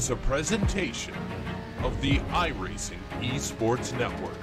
is a presentation of the iRacing eSports Network.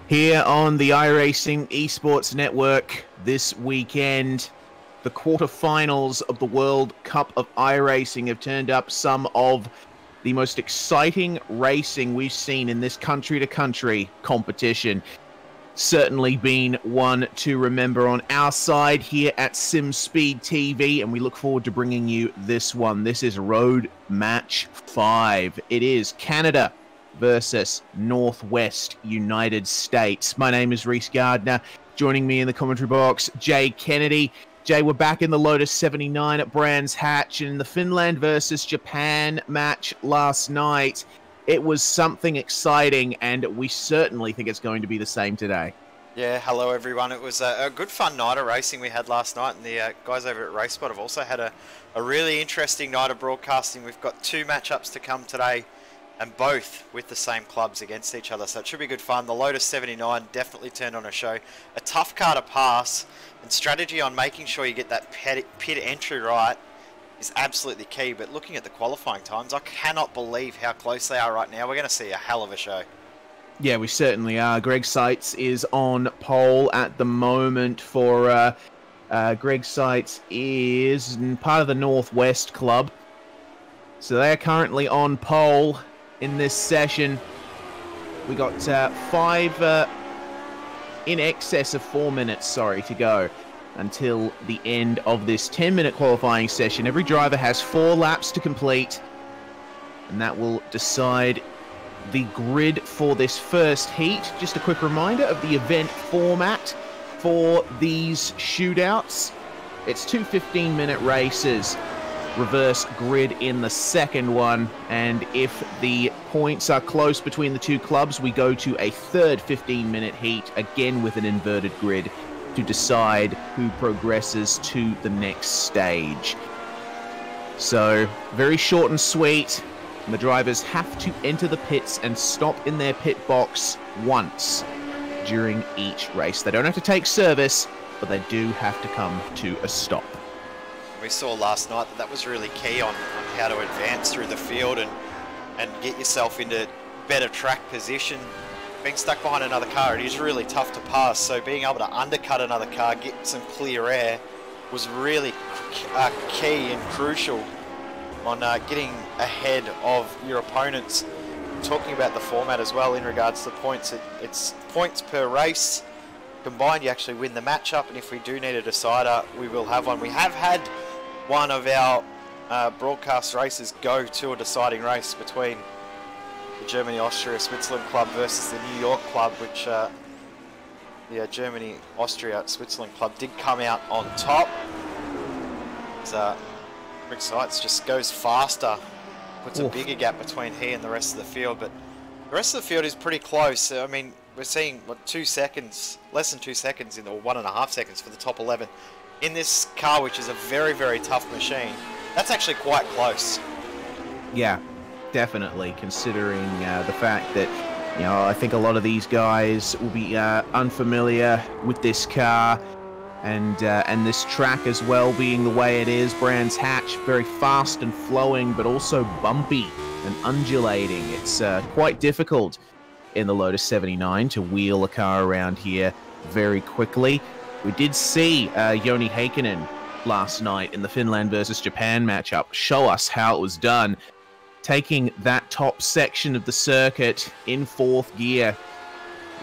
Here on the iRacing eSports Network this weekend, the quarterfinals of the World Cup of iRacing have turned up some of the most exciting racing we've seen in this country-to-country competition. Certainly been one to remember on our side here at SimSpeed TV, and we look forward to bringing you this one. This is Road Match 5. It is Canada versus Northwest United States. My name is Reese Gardner. Joining me in the commentary box, Jay Kennedy. Jay, we're back in the Lotus 79 at Brands Hatch, and in the Finland versus Japan match last night, it was something exciting, and we certainly think it's going to be the same today. Yeah, hello everyone. It was a good fun night of racing we had last night, and the guys over at RaceSpot have also had a really interesting night of broadcasting. We've got two matchups to come today, and both with the same clubs against each other, so it should be good fun. The Lotus 79 definitely turned on a show. A tough car to pass, and strategy on making sure you get that pit entry right is absolutely key. But looking at the qualifying times, I cannot believe how close they are right now. We're going to see a hell of a show. Yeah, we certainly are. Greg Seitz is on pole at the moment for... Greg Seitz is part of the Northwest Club, so they're currently on pole in this session. We got in excess of 4 minutes, to go. until the end of this 10-minute qualifying session. Every driver has 4 laps to complete, and that will decide the grid for this first heat. Just a quick reminder of the event format for these shootouts. It's 2 15-minute races, reverse grid in the second one, and if the points are close between the two clubs, we go to a third 15-minute heat, again with an inverted grid, to decide who progresses to the next stage. So, very short and sweet. The drivers have to enter the pits and stop in their pit box once during each race. They don't have to take service, but they do have to come to a stop. We saw last night that was really key on how to advance through the field and get yourself into better track position. Being stuck behind another car, it is really tough to pass, so being able to undercut another car, get some clear air, was really key and crucial on getting ahead of your opponents. Talking about the format as well in regards to points, it's points per race. Combined, you actually win the matchup, and if we do need a decider, we will have one. We have had one of our broadcast races go to a deciding race between the Germany, Austria, Switzerland club versus the New York club, which the Germany, Austria, Switzerland club did come out on top. Rick Seitz just goes faster, puts a bigger gap between he and the rest of the field, but the rest of the field is pretty close. I mean, we're seeing, what, 2 seconds, less than 2 seconds, or 1.5 seconds for the top 11 in this car, which is a very, very tough machine. That's actually quite close. Yeah, definitely, considering the fact that, you know, I think a lot of these guys will be unfamiliar with this car and this track as well, being the way it is. Brands Hatch, very fast and flowing, but also bumpy and undulating. It's quite difficult in the Lotus 79 to wheel a car around here very quickly. We did see Joni Heikkinen last night in the Finland versus Japan matchup show us how it was done, taking that top section of the circuit in 4th gear,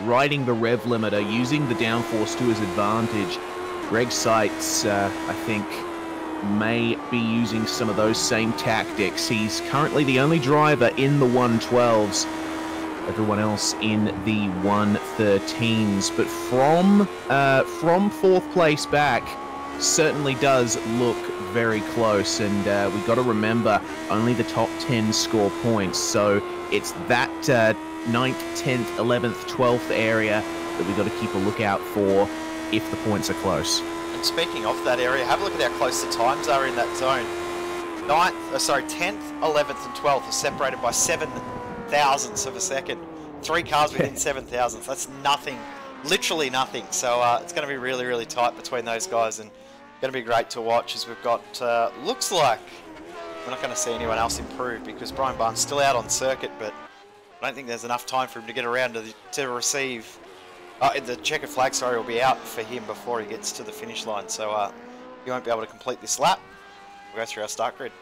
riding the rev limiter, using the downforce to his advantage. Greg Seitz, I think, may be using some of those same tactics. He's currently the only driver in the 112s, everyone else in the 113s, but from 4th place back, certainly does look very close, and we've got to remember only the top 10 score points, so it's that 9th, 10th, 11th, 12th area that we've got to keep a lookout for if the points are close. And speaking of that area, have a look at how close the times are in that zone. 10th, 11th and 12th are separated by 7 thousandths of a second. 3 cars within 7 thousandths. That's nothing, literally nothing. So it's going to be really, really tight between those guys, and going to be great to watch as we've got, looks like we're not going to see anyone else improve because Brian Barnes still out on circuit, but I don't think there's enough time for him to get around to receive. The checkered flag, sorry, will be out for him before he gets to the finish line, so he won't be able to complete this lap. We'll go through our start grid.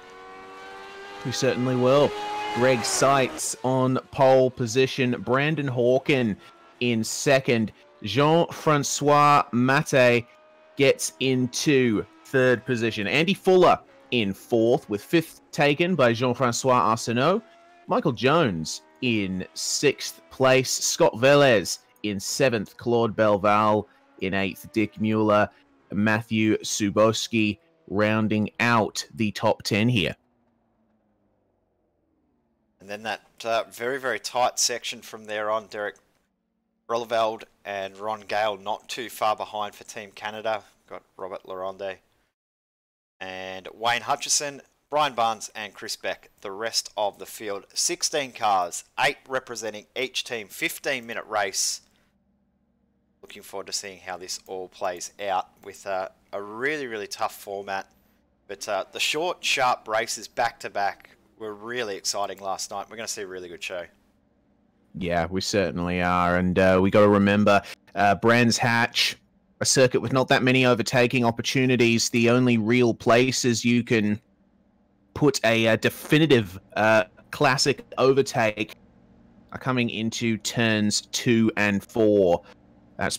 We certainly will. Greg Seitz on pole position, Brandon Hawken in second, Jean-Francois Matte gets into 3rd position, Andy Fuller in 4th, with 5th taken by Jean-Francois Arsenault, Michael Jones in 6th place, Scott Velez in 7th, Claude Belval in 8th, Dick Mueller, Matthew Suboski rounding out the top 10 here. And then that very, very tight section from there on, Derek Rolleveld and Ron Gale not too far behind for Team Canada. Got Robert Laronde and Wayne Hutchison, Brian Barnes and Chris Beck, the rest of the field. 16 cars, 8 representing each team, 15-minute race. Looking forward to seeing how this all plays out with a really, really tough format. But the short, sharp races back-to-back were really exciting last night. We're going to see a really good show. Yeah, we certainly are. And we got to remember Brands Hatch, a circuit with not that many overtaking opportunities. The only real places you can put a definitive classic overtake are coming into turns 2 and 4. That's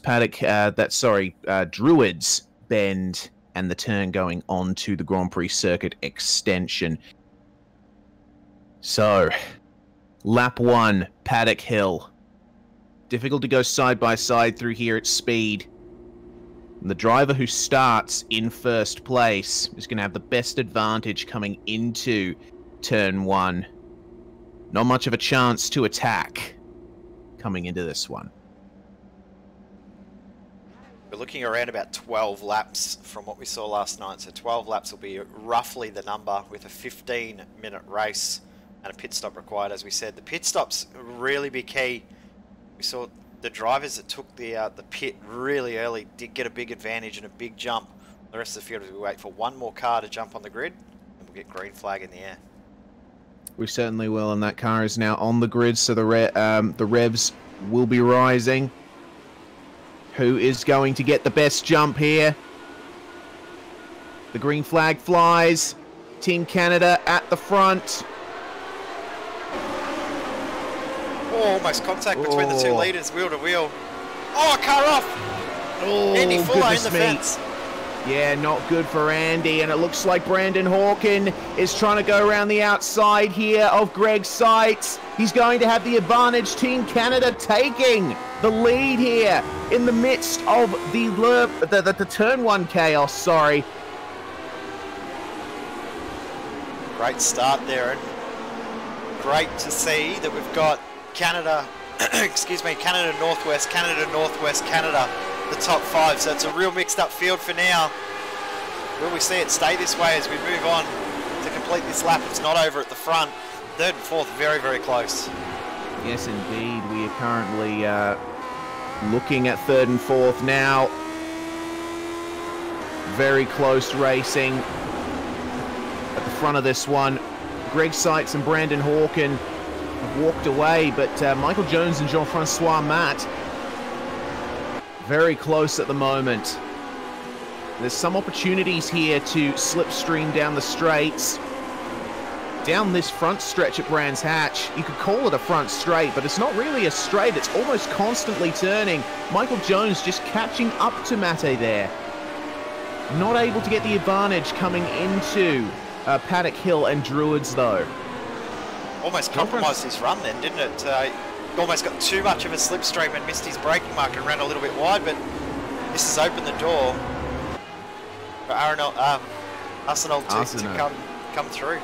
Druids, bend and the turn going on to the Grand Prix circuit extension. So, lap 1, Paddock Hill. Difficult to go side by side through here at speed. And the driver who starts in first place is going to have the best advantage coming into turn 1. Not much of a chance to attack coming into this one. We're looking around about 12 laps from what we saw last night. So 12 laps will be roughly the number, with a 15-minute race and a pit stop required. As we said, the pit stops really be key. We saw the drivers that took the pit really early did get a big advantage and a big jump. The rest of the field, as we wait for one more car to jump on the grid, and we'll get green flag in the air. We certainly will, and that car is now on the grid, so the revs will be rising. Who is going to get the best jump here? The green flag flies. Team Canada at the front. Oh, almost contact between the two leaders, wheel to wheel. Oh, car off! Oh, Andy Fuller in the me. fence. Yeah, not good for Andy, and it looks like Brandon Hawken is trying to go around the outside here of Greg Seitz. He's going to have the advantage. Team Canada taking the lead here in the midst of the turn 1 chaos, sorry. Great start there, and great to see that we've got Canada, excuse me, Canada Northwest, Canada, the top 5. So it's a real mixed up field for now. Will we see it stay this way as we move on to complete this lap? It's not over at the front. Third and fourth, very, very close. Yes, indeed. We are currently looking at third and fourth now. Very close racing. At the front of this one, Greg Seitz and Brandon Hawken have walked away, but Michael Jones and Jean-Francois Matt very close at the moment. There's some opportunities here to slipstream down the straights. Down this front stretch at Brands Hatch, you could call it a front straight, but it's not really a straight. It's almost constantly turning. Michael Jones just catching up to Mate there. Not able to get the advantage coming into Paddock Hill and Druids, though. Almost compromised his run then, didn't it? Almost got too much of a slipstream and missed his braking mark and ran a little bit wide, but this has opened the door for Arsenal to come through.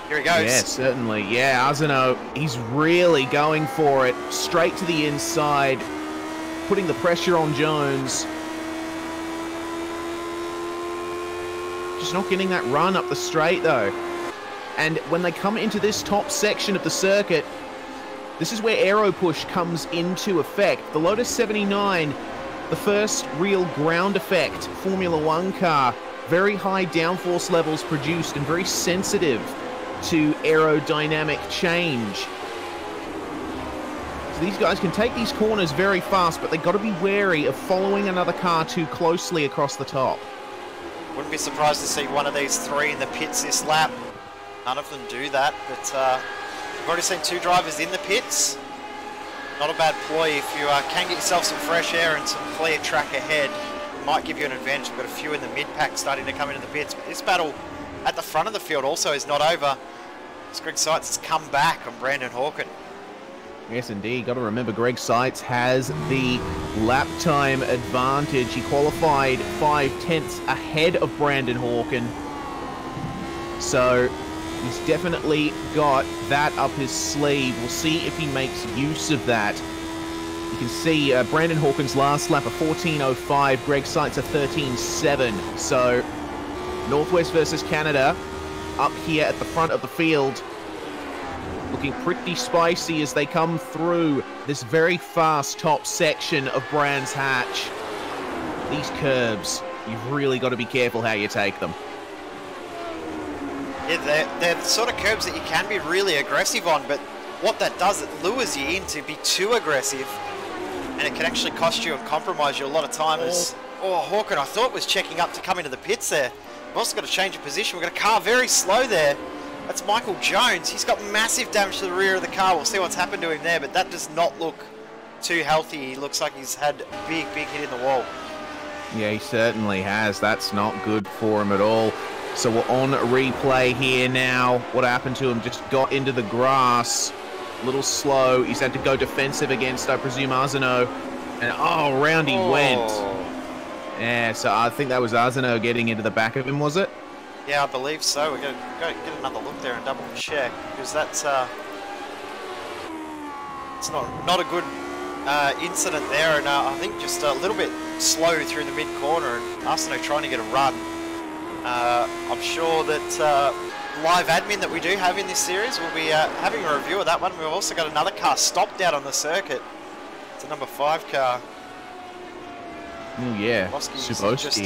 Here he goes. Yeah, certainly. Yeah, Arsenault, he's really going for it. Straight to the inside, putting the pressure on Jones. Just not getting that run up the straight, though. And when they come into this top section of the circuit, this is where aero push comes into effect. The Lotus 79, the first real ground effect Formula One car, very high downforce levels produced and very sensitive to aerodynamic change. So these guys can take these corners very fast, but they've got to be wary of following another car too closely across the top. Wouldn't be surprised to see one of these three in the pits this lap. None of them do that, but we've already seen 2 drivers in the pits. Not a bad ploy if you can get yourself some fresh air and some clear track ahead. It might give you an advantage. We've got a few in the mid-pack starting to come into the pits, but this battle at the front of the field also is not over. Greg Seitz has come back on Brandon Hawken. Yes, indeed. Got to remember, Greg Seitz has the lap time advantage. He qualified 5/10 ahead of Brandon Hawken. So he's definitely got that up his sleeve. We'll see if he makes use of that. You can see Brandon Hawken's last lap, a 14.05. Greg Seitz, a 13.7. So Northwest versus Canada up here at the front of the field, looking pretty spicy as they come through this very fast top section of Brands Hatch. These curbs, you've really got to be careful how you take them. Yeah, they're the sort of curbs that you can be really aggressive on, but what that does, it lures you in to be too aggressive, and it can actually cost you and compromise you a lot of time. Oh, Hawken, I thought was checking up to come into the pits there. We've also got to change of position. We've got a car very slow there. That's Michael Jones. He's got massive damage to the rear of the car. We'll see what's happened to him there, but that does not look too healthy. He looks like he's had a big hit in the wall. Yeah, he certainly has. That's not good for him at all. So we're on replay here now. What happened to him? Just got into the grass. A little slow. He's had to go defensive against, I presume, Arzano. And, oh, round he went. Yeah, so I think that was Arzano getting into the back of him, was it? Yeah, I believe so. We're going to go get another look there and double check, because that's it's not a good incident there, and I think just a little bit slow through the mid-corner, and Arzano trying to get a run. I'm sure that live admin that we do have in this series will be having a review of that one. We've also got another car stopped out on the circuit. It's a number 5 car. Oh, yeah. Suboski just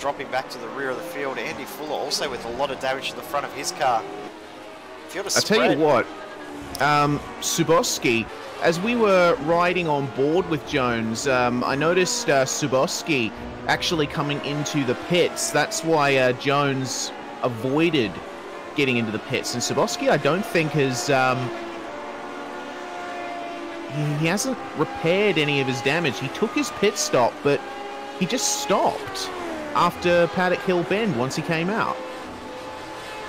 dropping back to the rear of the field. Andy Fuller also with a lot of damage to the front of his car. I'll tell you what, Suboski, as we were riding on board with Jones, I noticed Suboski actually coming into the pits. That's why Jones avoided getting into the pits. And Suboski, I don't think has... he hasn't repaired any of his damage. He took his pit stop, but he just stopped after Paddock Hill Bend once he came out.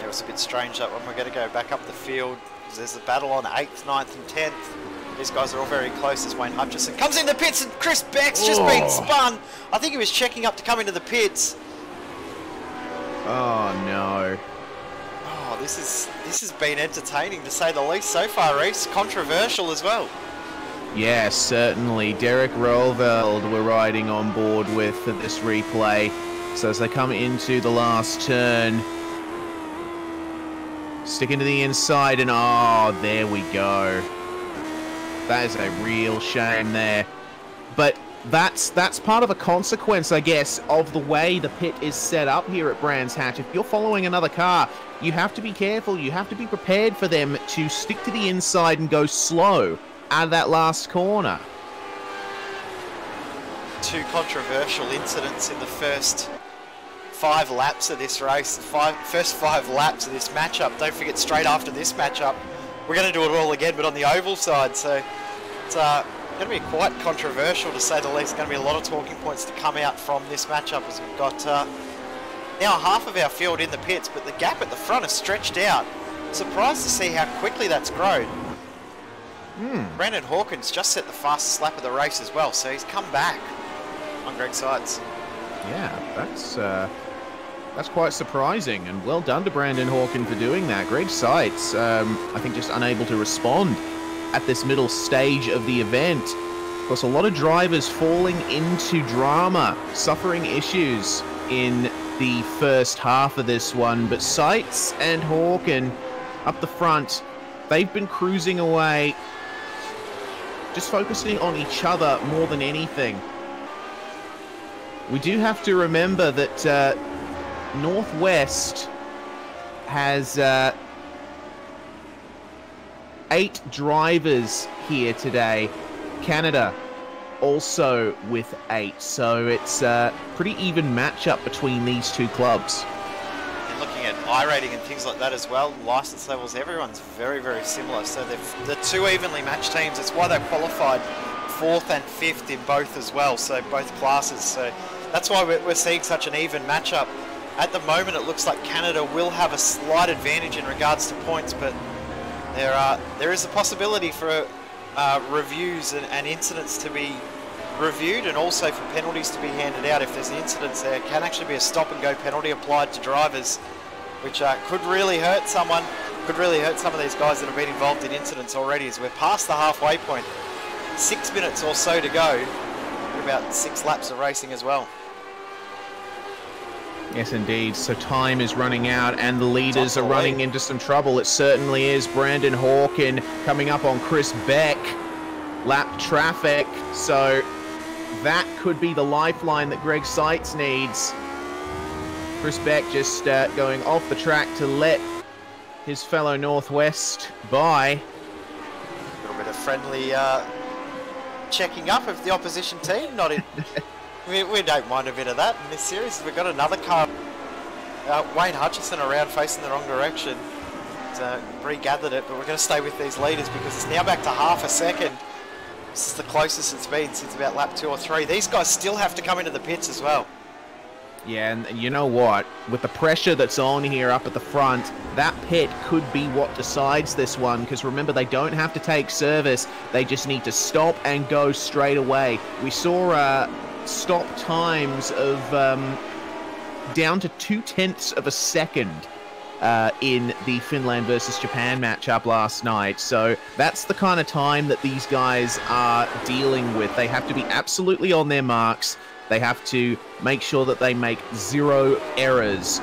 It was a bit strange that one. We're going to go back up the field. There's a battle on 8th, 9th and 10th. These guys are all very close as Wayne Hutchison comes in the pits, and Chris Beck's just been spun. I think he was checking up to come into the pits. Oh, no. Oh, this has been entertaining to say the least so far, Reese. Controversial as well. Yeah, certainly. Derek Roelveld we're riding on board with for this replay. So as they come into the last turn, stick into the inside, and oh, there we go. That is a real shame there. But that's part of a consequence, I guess, of the way the pit is set up here at Brands Hatch. If you're following another car, you have to be careful. You have to be prepared for them to stick to the inside and go slow out of that last corner. 2 controversial incidents in the first 5 laps of this race. First 5 laps of this matchup. Don't forget, straight after this matchup, we're going to do it all again, but on the oval side. So it's going to be quite controversial, to say the least. Going to be a lot of talking points to come out from this matchup, as we've got now half of our field in the pits, but the gap at the front is stretched out. Surprised to see how quickly that's grown. Brandon Hawkins just set the fastest lap of the race as well, so he's come back on Greg Seitz. Yeah, that's quite surprising, and well done to Brandon Hawkins for doing that. Greg Seitz, I think, just unable to respond at this middle stage of the event. Of course, a lot of drivers falling into drama, suffering issues in the first half of this one, but Seitz and Hawkins up the front, they've been cruising away, just focusing on each other more than anything. We do have to remember that Northwest has 8 drivers here today. Canada also with 8. So it's a pretty even matchup between these 2 clubs. And looking at iRating and things like that as well, license levels, everyone's very, very similar. So they're 2 evenly matched teams. It's why they qualified 4th and 5th in both as well, so both classes. So that's why we're seeing such an even matchup. At the moment, it looks like Canada will have a slight advantage in regards to points, but there is a possibility for reviews and incidents to be reviewed, and also for penalties to be handed out. If there's incidents, there can actually be a stop-and-go penalty applied to drivers, which could really hurt someone, could really hurt some of these guys that have been involved in incidents already, as we're past the halfway point. 6 minutes or so to go, and about 6 laps of racing as well. Yes, indeed. So time is running out, and the leaders are running into some trouble. It certainly is. Brandon Hawkins coming up on Chris Beck. Lap traffic. So that could be the lifeline that Greg Seitz needs. Chris Beck just going off the track to let his fellow Northwest by. A little bit of friendly checking up of the opposition team. Not in. We don't mind a bit of that in this series. We've got another car, Wayne Hutchison, around facing the wrong direction. He's regathered it, but we're going to stay with these leaders because it's now back to half a second. This is the closest it's been since about lap 2 or 3. These guys still have to come into the pits as well. Yeah, and you know what? With the pressure that's on here up at the front, that pit could be what decides this one, because remember, they don't have to take service. They just need to stop and go straight away. We saw stop times of down to 0.2 of a second in the Finland versus Japan matchup last night. So that's the kind of time that these guys are dealing with. They have to be absolutely on their marks. They have to make sure that they make 0 errors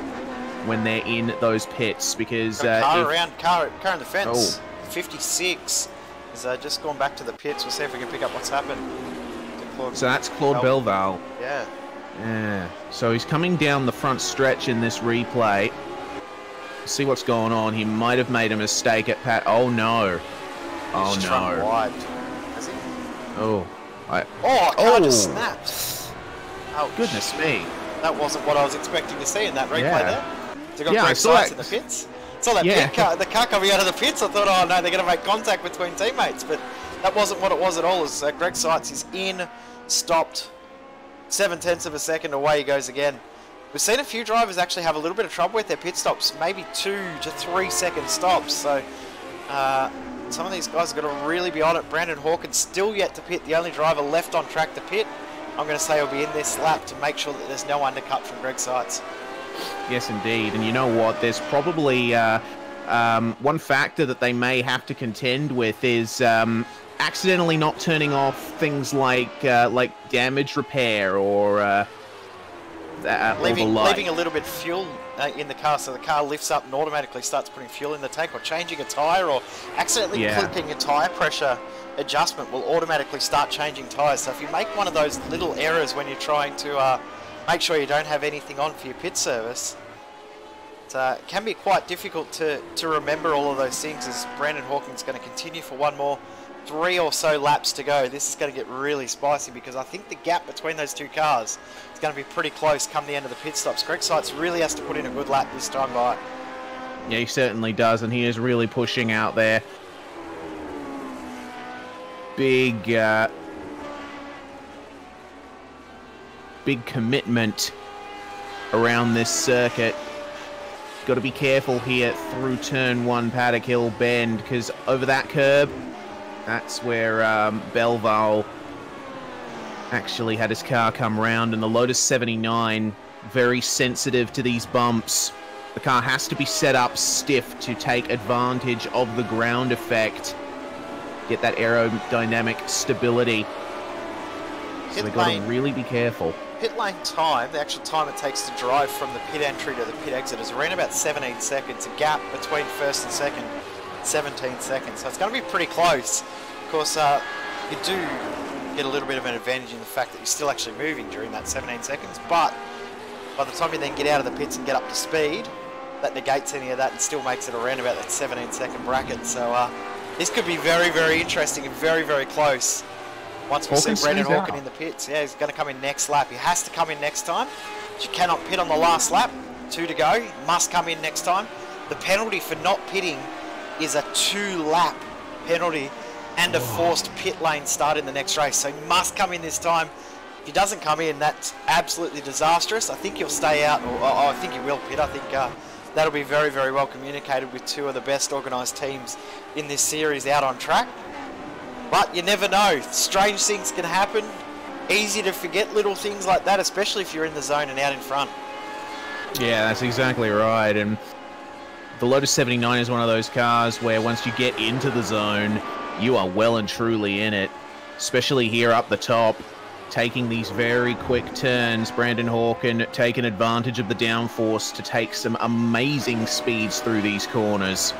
when they're in those pits, because car in the fence. 56 is just gone back to the pits. We'll see if we can pick up what's happened. So that's Claude Belval. Yeah. So he's coming down the front stretch in this replay. See what's going on. He might have made a mistake at Pat. Oh no. He's no. Wide. Has he? Oh. Car just snapped. Oh, goodness me. That wasn't what I was expecting to see in that replay there. So got I Greg saw Seitz that. in the pits. Saw that pit car, the car coming out of the pits. I thought, oh no, they're going to make contact between teammates. But that wasn't what it was at all. As Greg Seitz is in, stopped, 0.7 of a second, away he goes again. We've seen a few drivers actually have a little bit of trouble with their pit stops, maybe 2 to 3 second stops. So some of these guys have got to really be on it. Brandon Hawkins still yet to pit, the only driver left on track to pit. I'm going to say he'll be in this lap to make sure that there's no undercut from Greg Seitz. Yes, indeed. And you know what? There's probably one factor that they may have to contend with is accidentally not turning off things like damage repair or leaving a little bit of fuel in the car, so the car lifts up and automatically starts putting fuel in the tank, or changing a tyre, or accidentally clicking a tyre pressure adjustment will automatically start changing tyres. So if you make one of those little errors when you're trying to make sure you don't have anything on for your pit service, it can be quite difficult to remember all of those things, as Brandon Hawkins is going to continue for one more 3 or so laps to go. This is going to get really spicy, because I think the gap between those two cars is going to be pretty close come the end of the pit stops. Greg Seitz really has to put in a good lap this time by. Yeah, he certainly does, and he is really pushing out there. Big commitment around this circuit. Got to be careful here through turn 1 Paddock Hill Bend, because over that curb, that's where Belval actually had his car come round, and the Lotus 79 very sensitive to these bumps. The car has to be set up stiff to take advantage of the ground effect. Get that aerodynamic stability. So they've got to really be careful. Pit lane time, the actual time it takes to drive from the pit entry to the pit exit, is around about 17 seconds. A gap between first and second, 17 seconds. So it's going to be pretty close. Of course, you do get a little bit of an advantage in the fact that you're still actually moving during that 17 seconds. But by the time you then get out of the pits and get up to speed, that negates any of that and still makes it around about that 17-second bracket. So this could be very, very interesting and very, very close. Once we see Brandon Hawkins in the pits. Yeah, he's going to come in next lap. He has to come in next time. You cannot pit on the last lap. 2 to go. He must come in next time. The penalty for not pitting is a 2-lap penalty and a forced pit lane start in the next race. So he must come in this time. If he doesn't come in, that's absolutely disastrous. I think he'll stay out, or I think he will pit. I think that'll be very, very well communicated with 2 of the best organised teams in this series out on track. But you never know. Strange things can happen. Easy to forget little things like that, especially if you're in the zone and out in front. Yeah, that's exactly right. And the Lotus 79 is one of those cars where once you get into the zone, you are well and truly in it. Especially here up the top, taking these very quick turns. Brandon Hawkins taking advantage of the downforce to take some amazing speeds through these corners.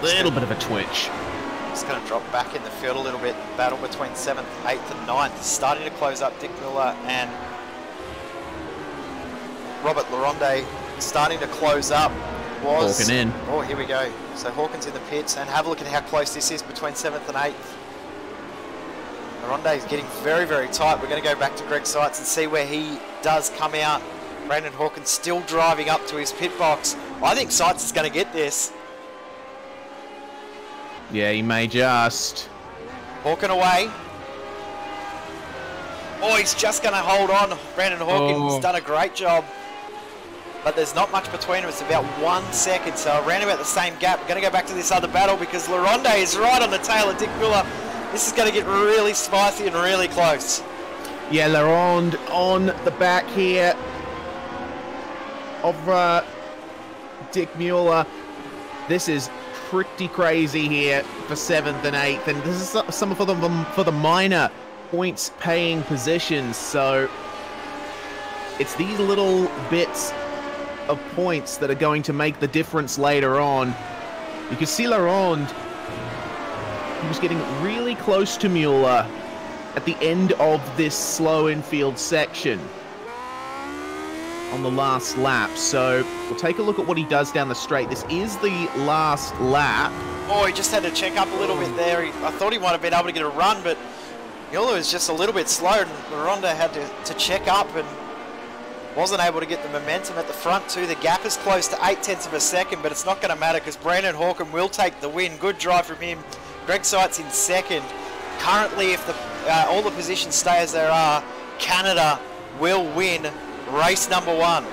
Little bit of a twitch. Just going to drop back in the field a little bit. Battle between 7th, 8th and 9th. Starting to close up. Dick Miller and Robert Laronde starting to close up. Hawkins in. Oh, here we go. So Hawkins in the pits, and have a look at how close this is between 7th and 8th. Laronde is getting very, very tight. We're going to go back to Greg Seitz and see where he does come out. Brandon Hawkins still driving up to his pit box. I think Seitz is going to get this. Yeah, he may just. Hawken away. Oh, he's just going to hold on. Brandon Hawken's done a great job. But there's not much between them. It's about 1 second. So around about the same gap. We're going to go back to this other battle because LaRonde is right on the tail of Dick Muller. This is going to get really spicy and really close. Yeah, LaRonde on the back here of Dick Muller. This is pretty crazy here for 7th and 8th. And this is some of them for the minor points paying positions. So it's these little bits of points that are going to make the difference later on. You can see LaRonde, he was getting really close to Muller at the end of this slow infield section on the last lap. So we'll take a look at what he does down the straight. This is the last lap. Oh, he just had to check up a little bit there. I thought he might have been able to get a run, but Muller was just a little bit slow, and LaRonde had to check up and wasn't able to get the momentum at the front too. The gap is close to 0.8 of a second, but it's not going to matter because Brandon Hawken will take the win. Good drive from him. Greg Seitz in second. Currently, if all the positions stay as they are, Canada will win race number 1.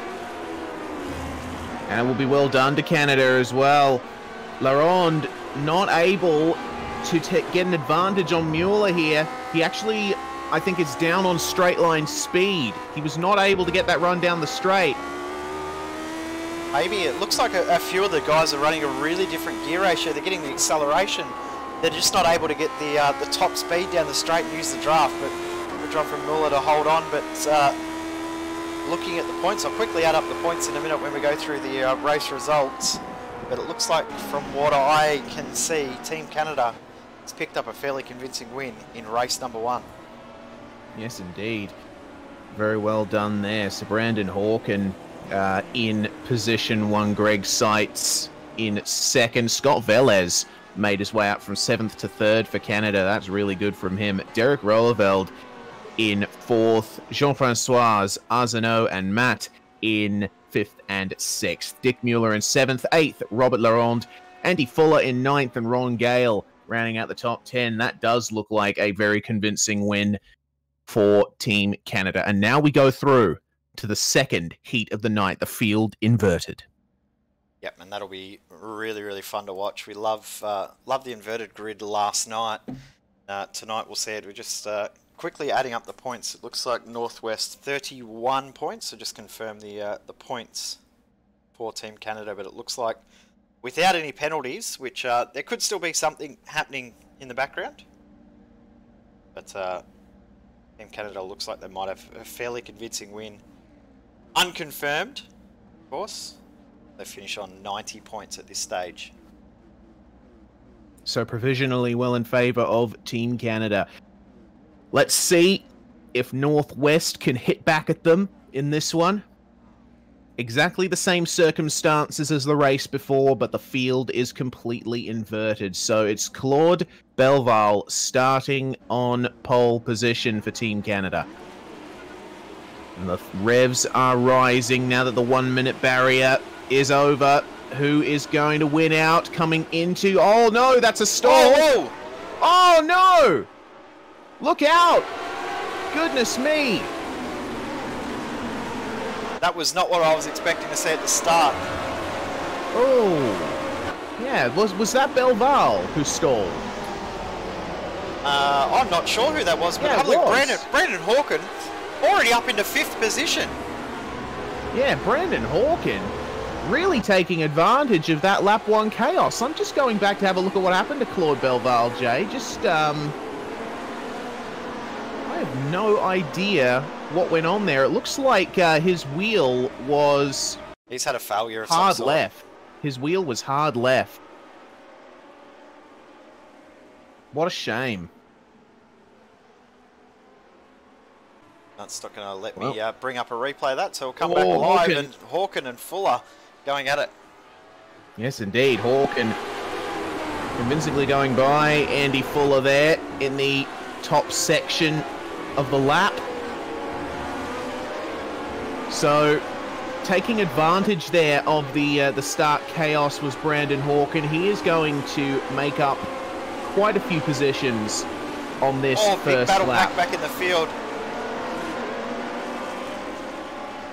And it will be well done to Canada as well. LaRonde not able to get an advantage on Muller here. He actually, I think, is down on straight line speed. He was not able to get that run down the straight. Maybe it looks like a few of the guys are running a really different gear ratio. They're getting the acceleration. They're just not able to get the top speed down the straight and use the draft. But good job from Muller to hold on. But looking at the points, I'll quickly add up the points in a minute when we go through the race results. But it looks like, from what I can see, Team Canada has picked up a fairly convincing win in race number 1. Yes, indeed. Very well done there. So Brandon Hawken in position 1. Greg Seitz in second. Scott Velez made his way up from 7th to 3rd for Canada. That's really good from him. Derek Rolleveld in 4th. Jean-Francois Arsenault and Matt in 5th and 6th. Dick Muller in 7th. 8th, Robert LaRonde. Andy Fuller in 9th, and Ron Gale rounding out the top 10. That does look like a very convincing win for Team Canada. And now we go through to the second heat of the night, the field inverted. Yep, and that'll be really, really fun to watch. We love the inverted grid last night. Tonight we'll see it. We're just quickly adding up the points. It looks like Northwest 31 points. So just confirm the points for Team Canada. But it looks like without any penalties, which there could still be something happening in the background. But Team Canada looks like they might have a fairly convincing win. Unconfirmed, of course. They finish on 90 points at this stage. So provisionally well in favour of Team Canada. Let's see if Northwest can hit back at them in this one. Exactly the same circumstances as the race before, but the field is completely inverted. So it's Claude Belval starting on pole position for Team Canada. And the revs are rising now that the 1 minute barrier is over. Who is going to win out coming into... Oh no, that's a stall! Oh, oh no! Look out! Goodness me! that was not what I was expecting to see at the start. Oh, yeah. Was that Belval who stalled? I'm not sure who that was, but Yeah, have a look. it was. Brandon Hawken already up into 5th position. Yeah, Brandon Hawken really taking advantage of that lap 1 chaos. I'm just going back to have a look at what happened to Claude Belval, Jay. Just, I have no idea what went on there. It looks like his wheel was... He's had a failure of some hard sort. left. His wheel was hard left. What a shame. That's not going to let me bring up a replay of that, so we'll come back live. Hawken. And Hawken and Fuller going at it. Yes, indeed. Hawken convincingly going by Andy Fuller there in the top section of the lap. So, taking advantage there of the start chaos was Brandon Hawken. He is going to make up quite a few positions on this big first battle lap. back in the field.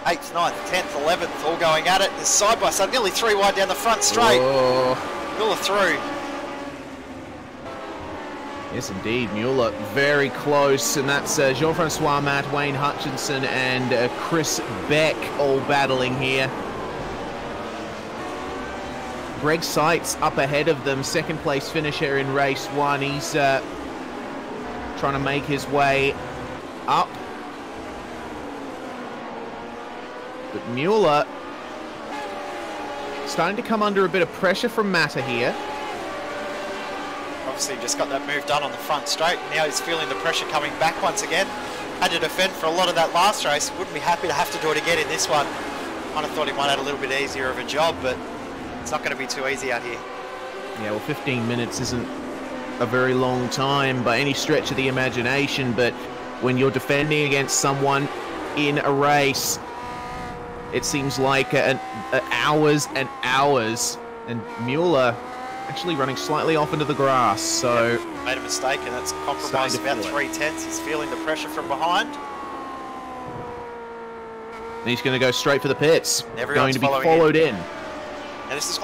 8th, 9th, 10th, 11th, all going at it. There's side by side, nearly 3 wide down the front straight. Muller through. Yes, indeed. Muller very close, and that's Jean-Francois Matt, Wayne Hutchinson, and Chris Beck all battling here. Greg Seitz up ahead of them, second place finisher in race 1. He's trying to make his way up. But Muller starting to come under a bit of pressure from Matter here. Obviously just got that move done on the front straight. Now he's feeling the pressure coming back once again. Had to defend for a lot of that last race. Wouldn't be happy to have to do it again in this one. Kind of thought he might have a little bit easier of a job, but it's not going to be too easy out here. Yeah, well, 15 minutes isn't a very long time by any stretch of the imagination, but when you're defending against someone in a race, it seems like hours and hours. And Muller actually running slightly off into the grass, so... Yep, made a mistake, and that's compromised about 3/10. He's feeling the pressure from behind. And he's going to go straight for the pits. Everyone's going to be followed in. And this is...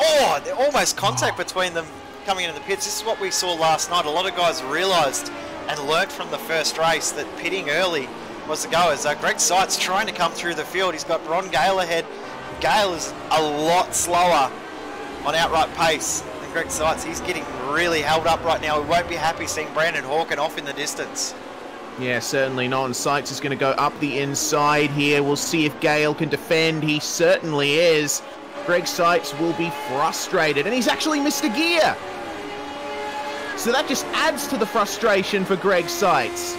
almost contact between them coming into the pits. This is what we saw last night. A lot of guys realised and learnt from the first race that pitting early was the go. As Greg Seitz trying to come through the field. He's got Ron Gale ahead. Gale is a lot slower on outright pace than Greg Seitz. He's getting really held up right now. We won't be happy seeing Brandon Hawken off in the distance. Yeah, certainly not. And Seitz is going to go up the inside here. We'll see if Gale can defend. He certainly is. Greg Seitz will be frustrated. And he's actually missed a gear. So that just adds to the frustration for Greg Seitz.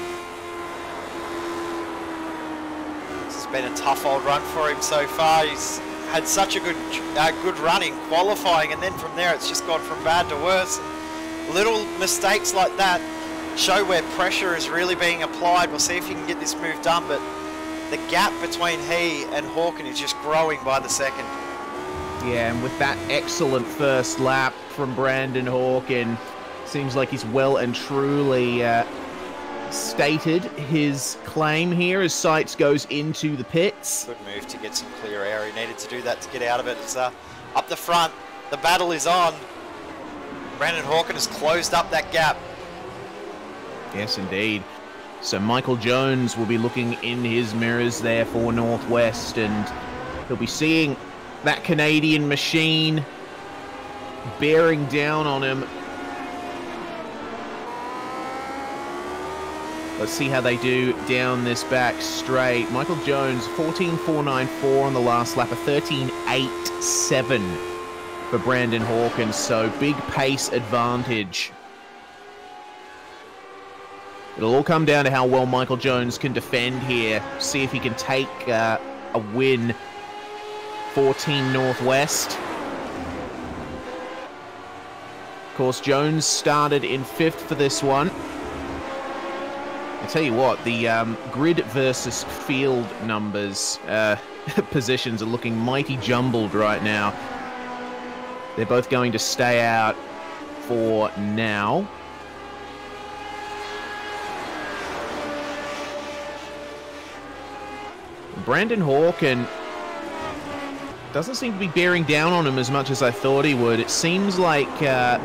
Been a tough old run for him so far. He's had such a good run in qualifying, and then from there it's just gone from bad to worse. Little mistakes like that show where pressure is really being applied. We'll see if he can get this move done, but the gap between he and Hawken is just growing by the second. Yeah, and with that excellent first lap from Brandon Hawken, seems like he's well and truly stated his claim here as Seitz goes into the pits. Good move to get some clear air. He needed to do that to get out of it. It's up the front. The battle is on. Brandon Hawken has closed up that gap. Yes, indeed. So Michael Jones will be looking in his mirrors there for Northwest, and he'll be seeing that Canadian machine bearing down on him. Let's see how they do down this back straight. Michael Jones, 14.494 on the last lap, a 13.87 for Brandon Hawken, so big pace advantage. It'll all come down to how well Michael Jones can defend here. See if he can take a win for Team Northwest. Of course, Jones started in 5th for this one. I'll tell you what, the grid versus field numbers positions are looking mighty jumbled right now. They're both going to stay out for now. Brandon Hawken doesn't seem to be bearing down on him as much as I thought he would. It seems like that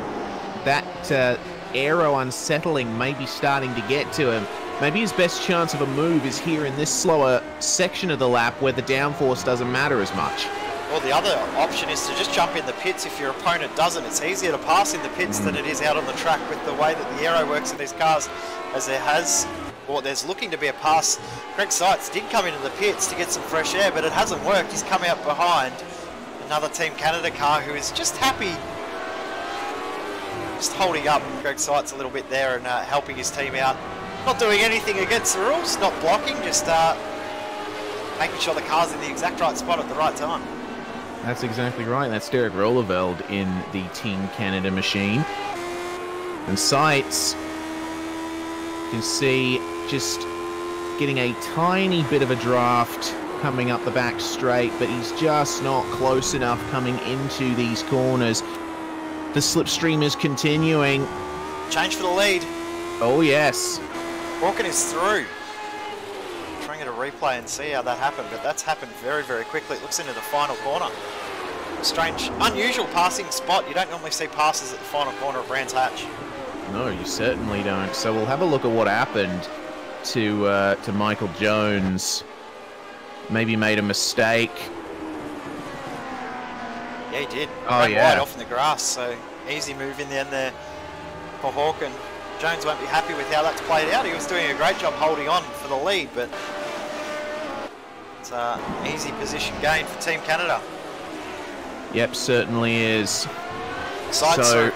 aero unsettling may be starting to get to him. Maybe his best chance of a move is here in this slower section of the lap where the downforce doesn't matter as much. Well, the other option is to just jump in the pits if your opponent doesn't. It's easier to pass in the pits than it is out on the track with the way that the aero works in these cars, as there's looking to be a pass. Greg Seitz did come into the pits to get some fresh air, but it hasn't worked. He's come out behind another Team Canada car who is just happy, just holding up Greg Seitz a little bit there and helping his team out. Not doing anything against the rules, not blocking, just making sure the car's in the exact right spot at the right time. That's exactly right. That's Derek Rolleveld in the Team Canada machine. And Seitz, you can see, just getting a tiny bit of a draft coming up the back straight, but he's just not close enough coming into these corners. The slipstream is continuing. Change for the lead. Oh, yes. Hawken is through. Trying to get a replay and see how that happened, but that's happened very, very quickly. It looks into the final corner. Strange, unusual passing spot. You don't normally see passes at the final corner of Brands Hatch. No, you certainly don't. So we'll have a look at what happened to Michael Jones. Maybe made a mistake. Yeah, he did. Oh, Ran yeah. wide off in the grass, so easy move in the end there for Hawken. Jones won't be happy with how that's played out. He was doing a great job holding on for the lead, but it's an easy position gain for Team Canada. Yep, certainly is. Side So, sweep.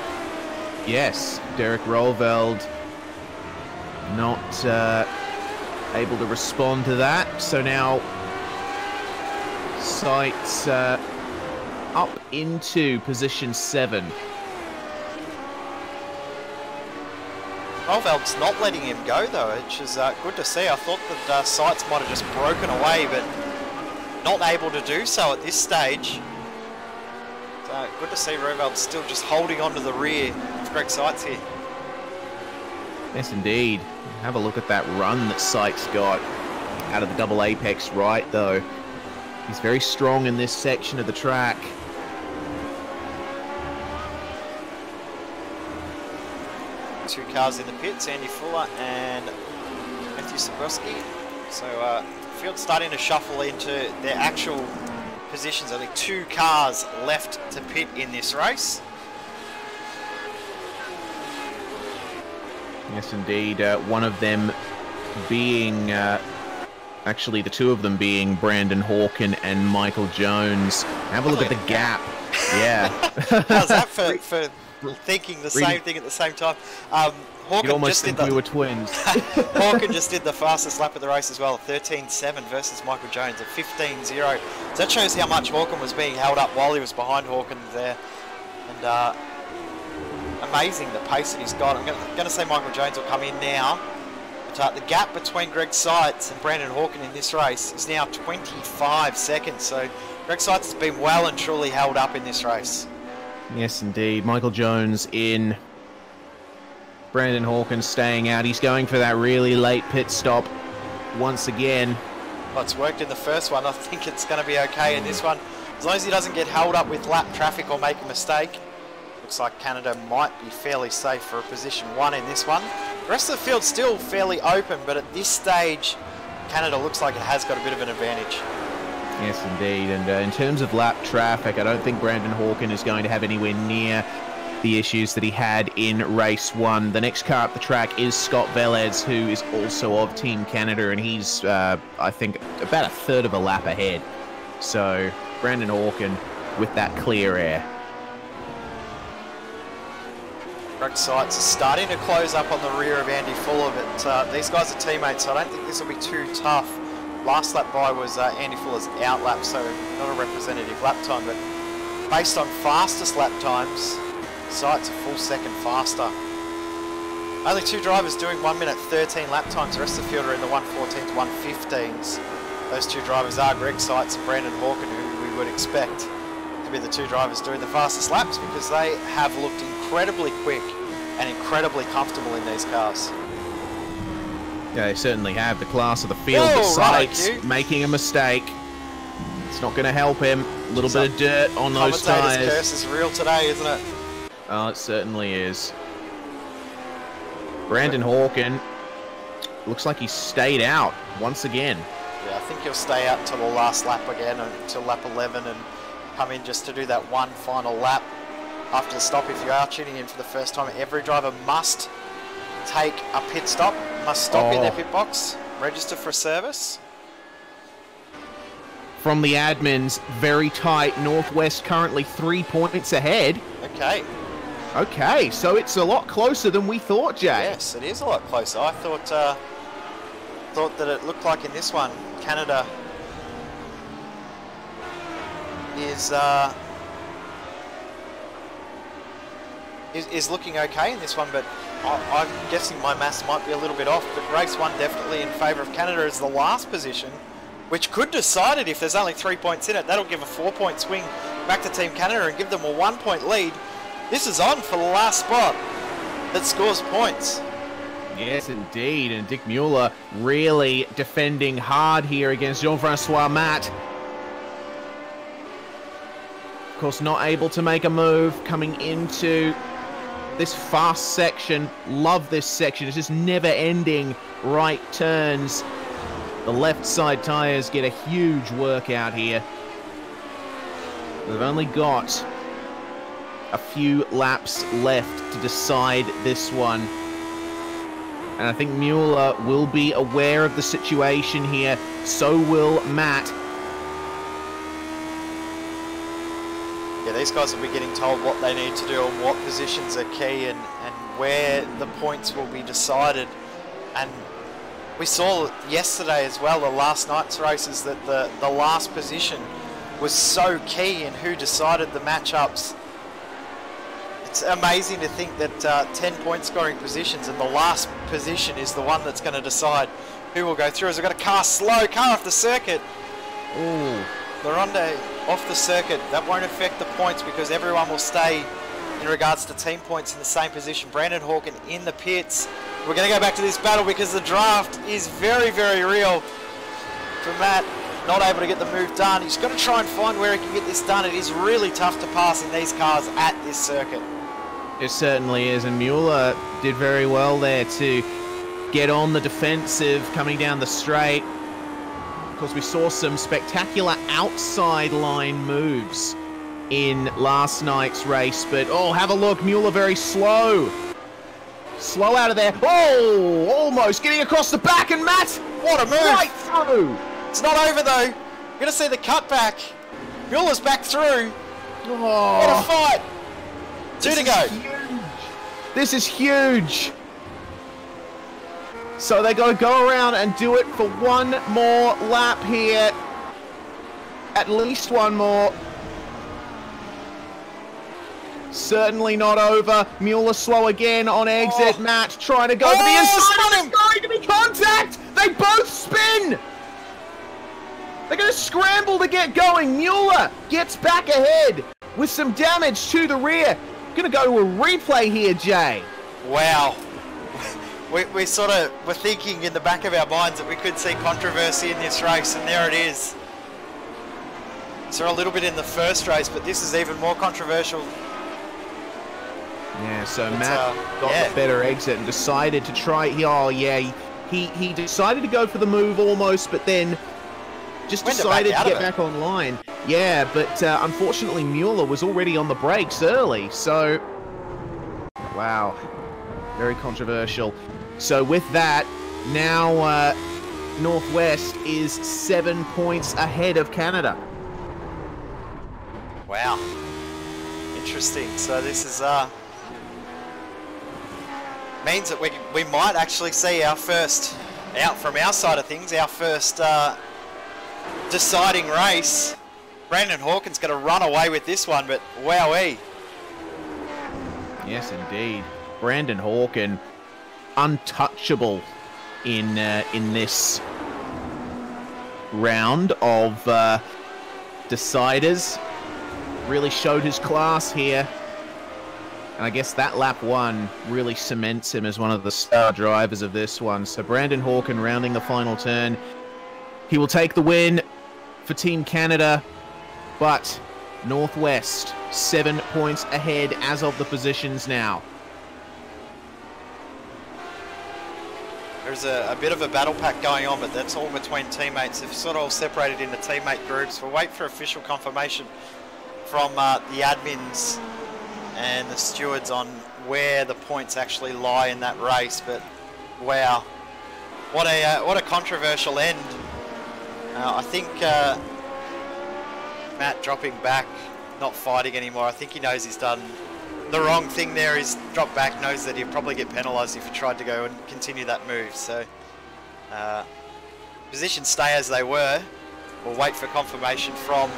yes, Derek Rolveld not able to respond to that. So now Sights up into position 7. Rolveld's not letting him go though, which is good to see. I thought that Sights might have just broken away, but not able to do so at this stage. So good to see Rolveld still just holding on to the rear of Greg Sights here. Yes, indeed. Have a look at that run that Sights got out of the double apex right, though. He's very strong in this section of the track. Two cars in the pits, Andy Fuller and Matthew Sabrowski. So field's starting to shuffle into their actual positions. Only 2 cars left to pit in this race. Yes, indeed. One of them being, actually the 2 of them being Brandon Hawken and Michael Jones. Have a look at the gap. Yeah. How's that for thinking the same thing at the same time? You'd almost think we were twins. Hawken just did the fastest lap of the race as well, 13.7 versus Michael Jones at 15.0. So that shows how much Hawken was being held up while he was behind Hawken there. And amazing the pace that he's got. I'm going to say Michael Jones will come in now. But the gap between Greg Sights and Brandon Hawken in this race is now 25 seconds. So Greg Sights has been well and truly held up in this race. Yes, indeed. Michael Jones in. Brandon Hawken staying out. He's going for that really late pit stop once again. Well, it's worked in the first one. I think it's going to be okay in this one. As long as he doesn't get held up with lap traffic or make a mistake. Looks like Canada might be fairly safe for a position 1 in this one. The rest of the field's still fairly open, but at this stage, Canada looks like it has got a bit of an advantage. Yes, indeed. And in terms of lap traffic, I don't think Brandon Hawken is going to have anywhere near the issues that he had in race 1. The next car up the track is Scott Velez, who is also of Team Canada, and he's, I think, about a third of a lap ahead. So, Brandon Hawken with that clear air. Greg Sights is starting to close up on the rear of Andy Fuller, but these guys are teammates, so I don't think this will be too tough. Last lap by was Andy Fuller's out lap, so not a representative lap time, but based on fastest lap times, Sights a full second faster. Only 2 drivers doing 1 minute 13 lap times. The rest of the field are in the 1:14s, 1:15s. Those 2 drivers are Greg Sights and Brandon Hawken, who we would expect to be the 2 drivers doing the fastest laps because they have looked incredibly quick and incredibly comfortable in these cars. Yeah, they certainly have. The class of the field. Whoa, Sights right, making a mistake. It's not going to help him. A little bit of dirt on those Commentator's tyres. curse is real today, isn't it? Oh, it certainly is. Brandon Hawken looks like he stayed out once again. Yeah, I think he'll stay out until the last lap again, until lap 11, and come in just to do that one final lap after the stop. If you are tuning in for the first time, every driver must take a pit stop, must stop in their pit box, register for service. From the admins, very tight. Northwest currently 3 points ahead. Okay. Okay, so it's a lot closer than we thought, Jay. Yes, it is a lot closer. I thought that it looked like in this one, Canada is looking okay in this one, but I'm guessing my maths might be a little bit off. But race 1 definitely in favour of Canada as the last position, which could decide it if there's only 3 points in it. That'll give a 4-point swing back to Team Canada and give them a 1-point lead. This is on for the last spot that scores points. Yes, indeed. And Dick Mueller really defending hard here against Jean-Francois Matt. Of course, not able to make a move coming into this fast section. Love this section. It's just never-ending right turns. The left side tyres get a huge workout here. They've only got a few laps left to decide this one. And I think Mueller will be aware of the situation here. So will Matt. Yeah, these guys will be getting told what they need to do and what positions are key and where the points will be decided. And we saw yesterday as well, the last night's races, that the last position was so key in who decided the matchups. It's amazing to think that 10 point scoring positions and the last position is the one that's going to decide who will go through. As we've got a car off the circuit. Ooh. Laronde off the circuit. That won't affect the points because everyone will stay in regards to team points in the same position. Brandon Hawken in the pits. We're going to go back to this battle because the draft is very, very real for Matt. Not able to get the move done. He's got to try and find where he can get this done. It is really tough to pass in these cars at this circuit. It certainly is, and Mueller did very well there to get on the defensive coming down the straight. Of course, we saw some spectacular outside line moves in last night's race, but oh, have a look, Mueller very slow. Slow out of there. Oh, almost getting across the back, and Matt, what a move. Right through. It's not over though. You're going to see the cutback. Mueller's back through. Oh, what a fight. Two to go. Huge. This is huge. So they got to go around and do it for one more lap here. At least one more. Certainly not over. Mueller slow again on exit. Oh. Matt trying to go to the inside. It's going to be contact. They both spin. They're going to scramble to get going. Mueller gets back ahead with some damage to the rear. Going to go to a replay here, Jay. Wow. We sort of were thinking in the back of our minds that we could see controversy in this race, and there it is. So a little bit in the first race, but this is even more controversial. Yeah, so Matt got the better exit and decided to try. Oh, yeah, he decided to go for the move almost, but then just decided to get back online. Yeah, but unfortunately Mueller was already on the brakes early, so wow, very controversial. So with that, now Northwest is 7 points ahead of Canada. Wow, interesting. So this is means that we might actually see our first, out from our side of things, our first deciding race. Brandon Hawken's going to run away with this one, but wowee. Yes, indeed. Brandon Hawken, untouchable in this round of deciders. Really showed his class here. And I guess that lap one really cements him as one of the star drivers of this one. So Brandon Hawken rounding the final turn. He will take the win for Team Canada, but Northwest 7 points ahead as of the positions now. There's a bit of a battle pack going on, but that's all between teammates. They've sort of all separated into teammate groups. We'll wait for official confirmation from the admins and the stewards on where the points actually lie in that race. But wow, what a controversial end. I think Matt dropping back, not fighting anymore. I think he knows he's done the wrong thing there. He's dropped back, knows that he'll probably get penalised if he tried to go and continue that move. So positions stay as they were. We'll wait for confirmation from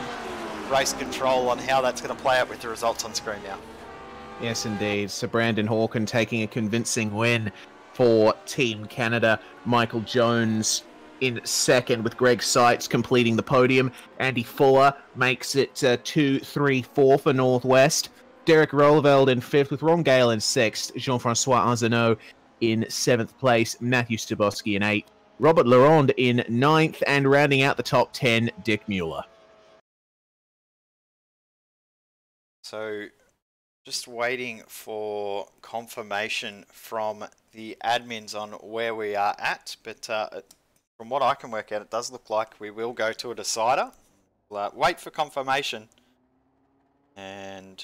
race control on how that's going to play out with the results on screen now. Yes, indeed. So Brandon Hawken taking a convincing win for Team Canada. Michael Jones in second, with Greg Seitz completing the podium. Andy Fuller makes it 2, 3, 4 for Northwest. Derek Roeleveld in fifth, with Ron Gale in sixth. Jean-Francois Arsenault in 7th place, Matthew Staboski in 8th, Robert Laronde in 9th, and rounding out the top 10, Dick Mueller. So, just waiting for confirmation from the admins on where we are at, but from what I can work out, it does look like we will go to a decider. We'll wait for confirmation, and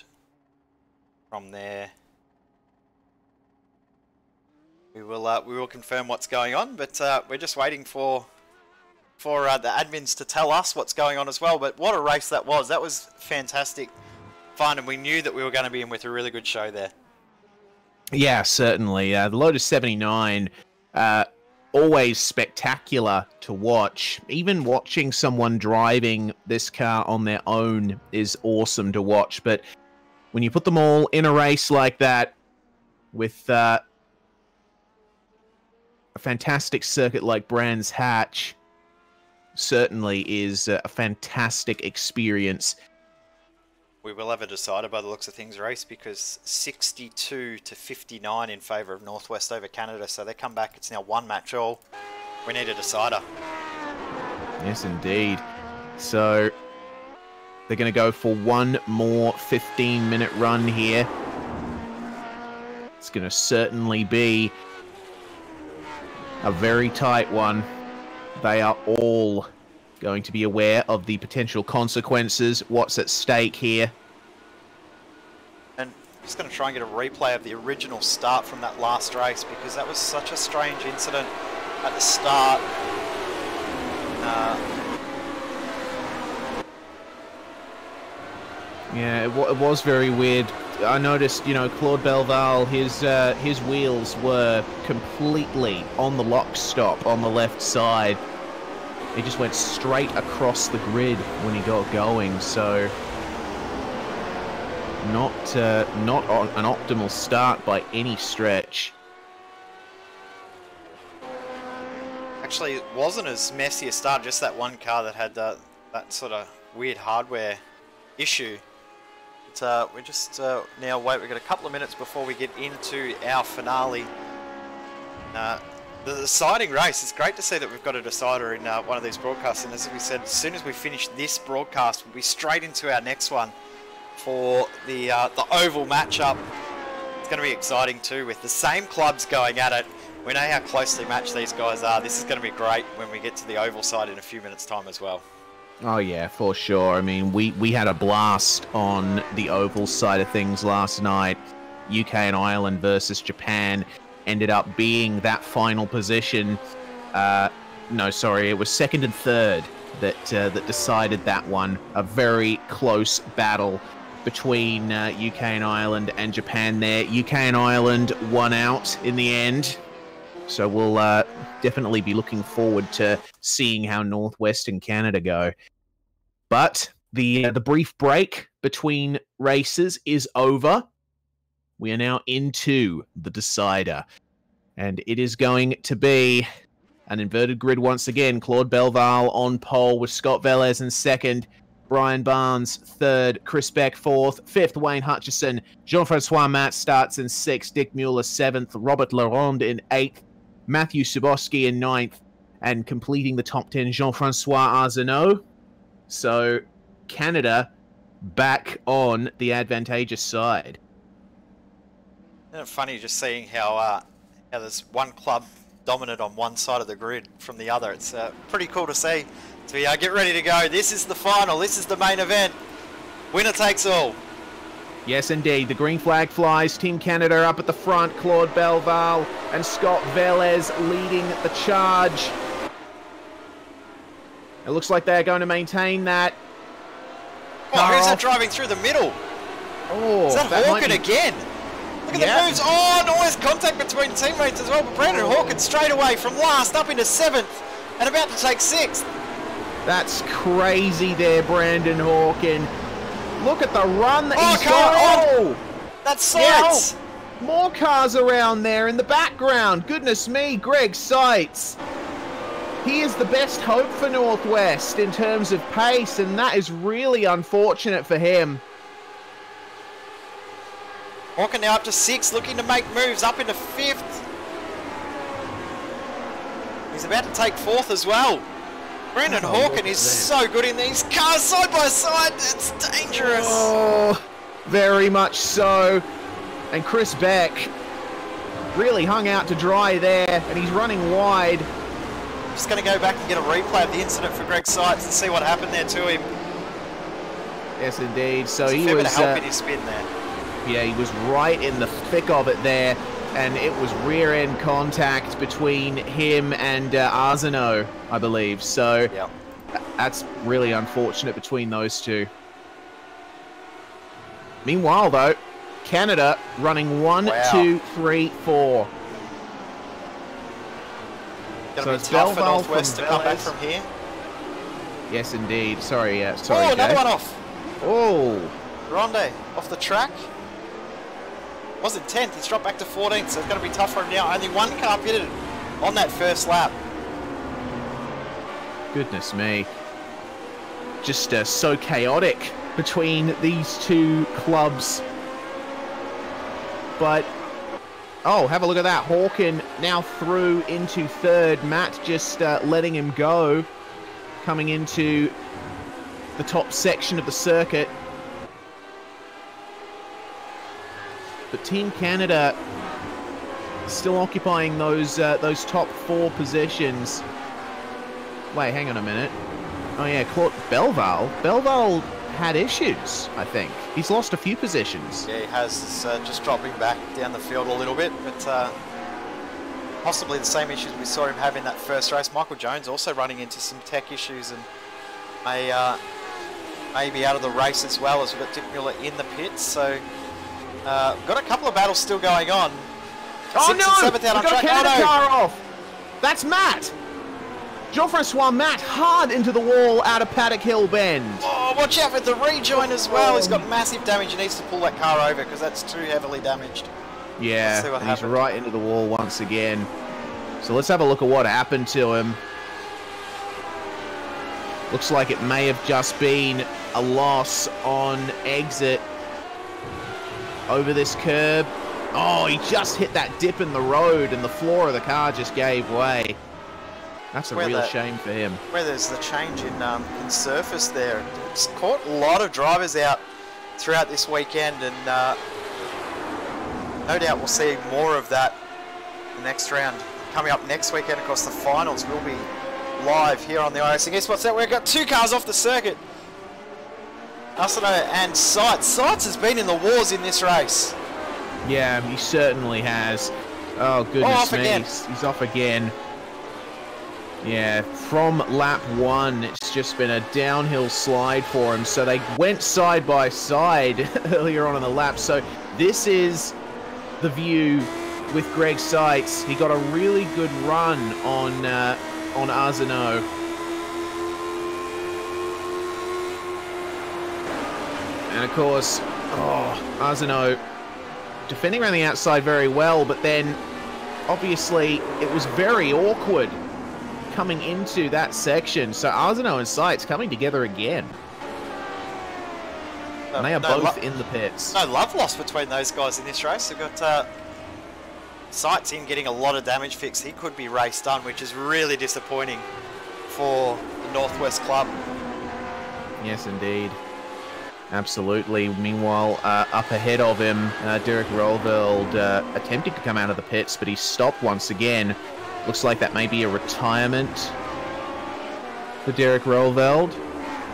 from there we will confirm what's going on. But we're just waiting for the admins to tell us what's going on as well. But what a race that was! That was fantastic fun, and we knew that we were going to be in with a really good show there. Yeah, certainly. The Lotus 79, always spectacular to watch. Even watching someone driving this car on their own is awesome to watch. But when you put them all in a race like that, with a fantastic circuit like Brands Hatch, certainly is a fantastic experience. We will have a decider by the looks of things race, because 62 to 59 in favour of Northwest over Canada. So they come back. It's now 1 match all. We need a decider. Yes, indeed. So they're going to go for one more 15-minute run here. It's going to certainly be a very tight one. They are all going to be aware of the potential consequences, what's at stake here. And I'm just going to try and get a replay of the original start from that last race, because that was such a strange incident at the start. Yeah, it was very weird. I noticed, you know, Claude Belval, his wheels were completely on the lock stop on the left side. He just went straight across the grid when he got going, so not on an optimal start by any stretch. Actually, it wasn't as messy a start, just that one car that had that sort of weird hardware issue. But we just now wait. We've got a couple of minutes before we get into our finale. The deciding race, it's great to see that we've got a decider in one of these broadcasts, and as we said, as soon as we finish this broadcast, we'll be straight into our next one for the oval matchup. It's going to be exciting too, with the same clubs going at it. We know how closely matched these guys are. This is going to be great when we get to the oval side in a few minutes' time as well. Oh yeah, for sure. I mean, we had a blast on the oval side of things last night. UK and Ireland versus Japan ended up being that final position. No, sorry, it was second and third that decided that one. A very close battle between UK and Ireland and Japan there. UK and Ireland won out in the end. So we'll definitely be looking forward to seeing how Northwest and Canada go. But the brief break between races is over. We are now into the decider. And it is going to be an inverted grid once again. Claude Belval on pole with Scott Velez in second. Brian Barnes third. Chris Beck fourth. Fifth, Wayne Hutchison. Jean-Francois Matt starts in sixth. Dick Mueller seventh. Robert Laronde in eighth. Matthew Suboski in ninth. And completing the top 10, Jean-Francois Arsenault. So Canada back on the advantageous side. Isn't it funny just seeing how there's one club dominant on one side of the grid from the other? It's pretty cool to see. So yeah, get ready to go. This is the final. This is the main event. Winner takes all. Yes, indeed. The green flag flies. Team Canada up at the front. Claude Belval and Scott Velez leading the charge. It looks like they're going to maintain that. Oh, who's that driving through the middle? Oh, is that Hawken again? Look at the moves. Oh, noise contact between teammates as well. But Brandon Hawken straight away from last up into seventh and about to take sixth. That's crazy there, Brandon Hawken. Look at the run that he's got. Oh, that's Sights. Yeah. More cars around there in the background. Goodness me, Greg Sights. He is the best hope for Northwest in terms of pace, and that is really unfortunate for him. Hawken now up to sixth, looking to make moves up into fifth. He's about to take fourth as well. Brendan Hawken is so good in these cars side by side. It's dangerous. Oh, very much so. And Chris Beck really hung out to dry there, and he's running wide. Just going to go back and get a replay of the incident for Greg Seitz and see what happened there to him. Yes, indeed. So he was a was bit of help in his spin there. Yeah, he was right in the thick of it there, and it was rear-end contact between him and Arzano, I believe. So yeah, that's really unfortunate between those two. Meanwhile, though, Canada running 1, 2, 3, 4. Going to be tough for Northwest to come back from here. Yes, indeed. Sorry, sorry. Oh, another one off. Oh, Ronde off the track. Wasn't 10th. He's dropped back to 14th, so it's going to be tough for him now. Only one car pitted on that first lap. Goodness me. Just so chaotic between these two clubs. But, oh, have a look at that. Hawken now through into third. Matt just letting him go. Coming into the top section of the circuit. But Team Canada still occupying those top 4 positions. Wait, hang on a minute. Oh yeah, Claude Belval. Belval had issues, I think. He's lost a few positions. Yeah, he has. It's just dropping back down the field a little bit, but possibly the same issues we saw him have in that first race. Michael Jones also running into some tech issues and may be out of the race as well, as we've got Dick Muller in the pits. So got a couple of battles still going on. Oh no! 6th and 7th out on We've got track. a Canada Oh, no. car off! That's Matt! Jean-Francois Matt hard into the wall out of Paddock Hill Bend. Oh, watch out for the rejoin as well. He's got massive damage. He needs to pull that car over because that's too heavily damaged. Yeah, and he's right into the wall once again. So let's have a look at what happened to him. Looks like it may have just been a loss on exit over this curb. Oh, he just hit that dip in the road and the floor of the car just gave way. That's a real shame for him. Where there's the change in surface there. It's caught a lot of drivers out throughout this weekend, and no doubt we'll see more of that the next round. Coming up next weekend, of course, the finals will be live here on the iRacing eSports Network. We've got 2 cars off the circuit. Arsenault and Seitz. Seitz has been in the wars in this race. Yeah, he certainly has. Oh, goodness me. Again. He's off again. Yeah, from lap 1, it's just been a downhill slide for him. So they went side by side earlier on in the lap. So this is the view with Greg Seitz. He got a really good run on Arzano. And of course, Arzano defending around the outside very well, but then obviously it was very awkward coming into that section. So Arzano and Seitz coming together again. And they are both in the pits. No love lost between those guys in this race. They've got Seitz in getting a lot of damage fixed. He could be race done, which is really disappointing for the Northwest club. Yes, indeed. Absolutely. Meanwhile, up ahead of him, Derek Roelveld attempting to come out of the pits, but he's stopped once again. Looks like that may be a retirement for Derek Roelveld.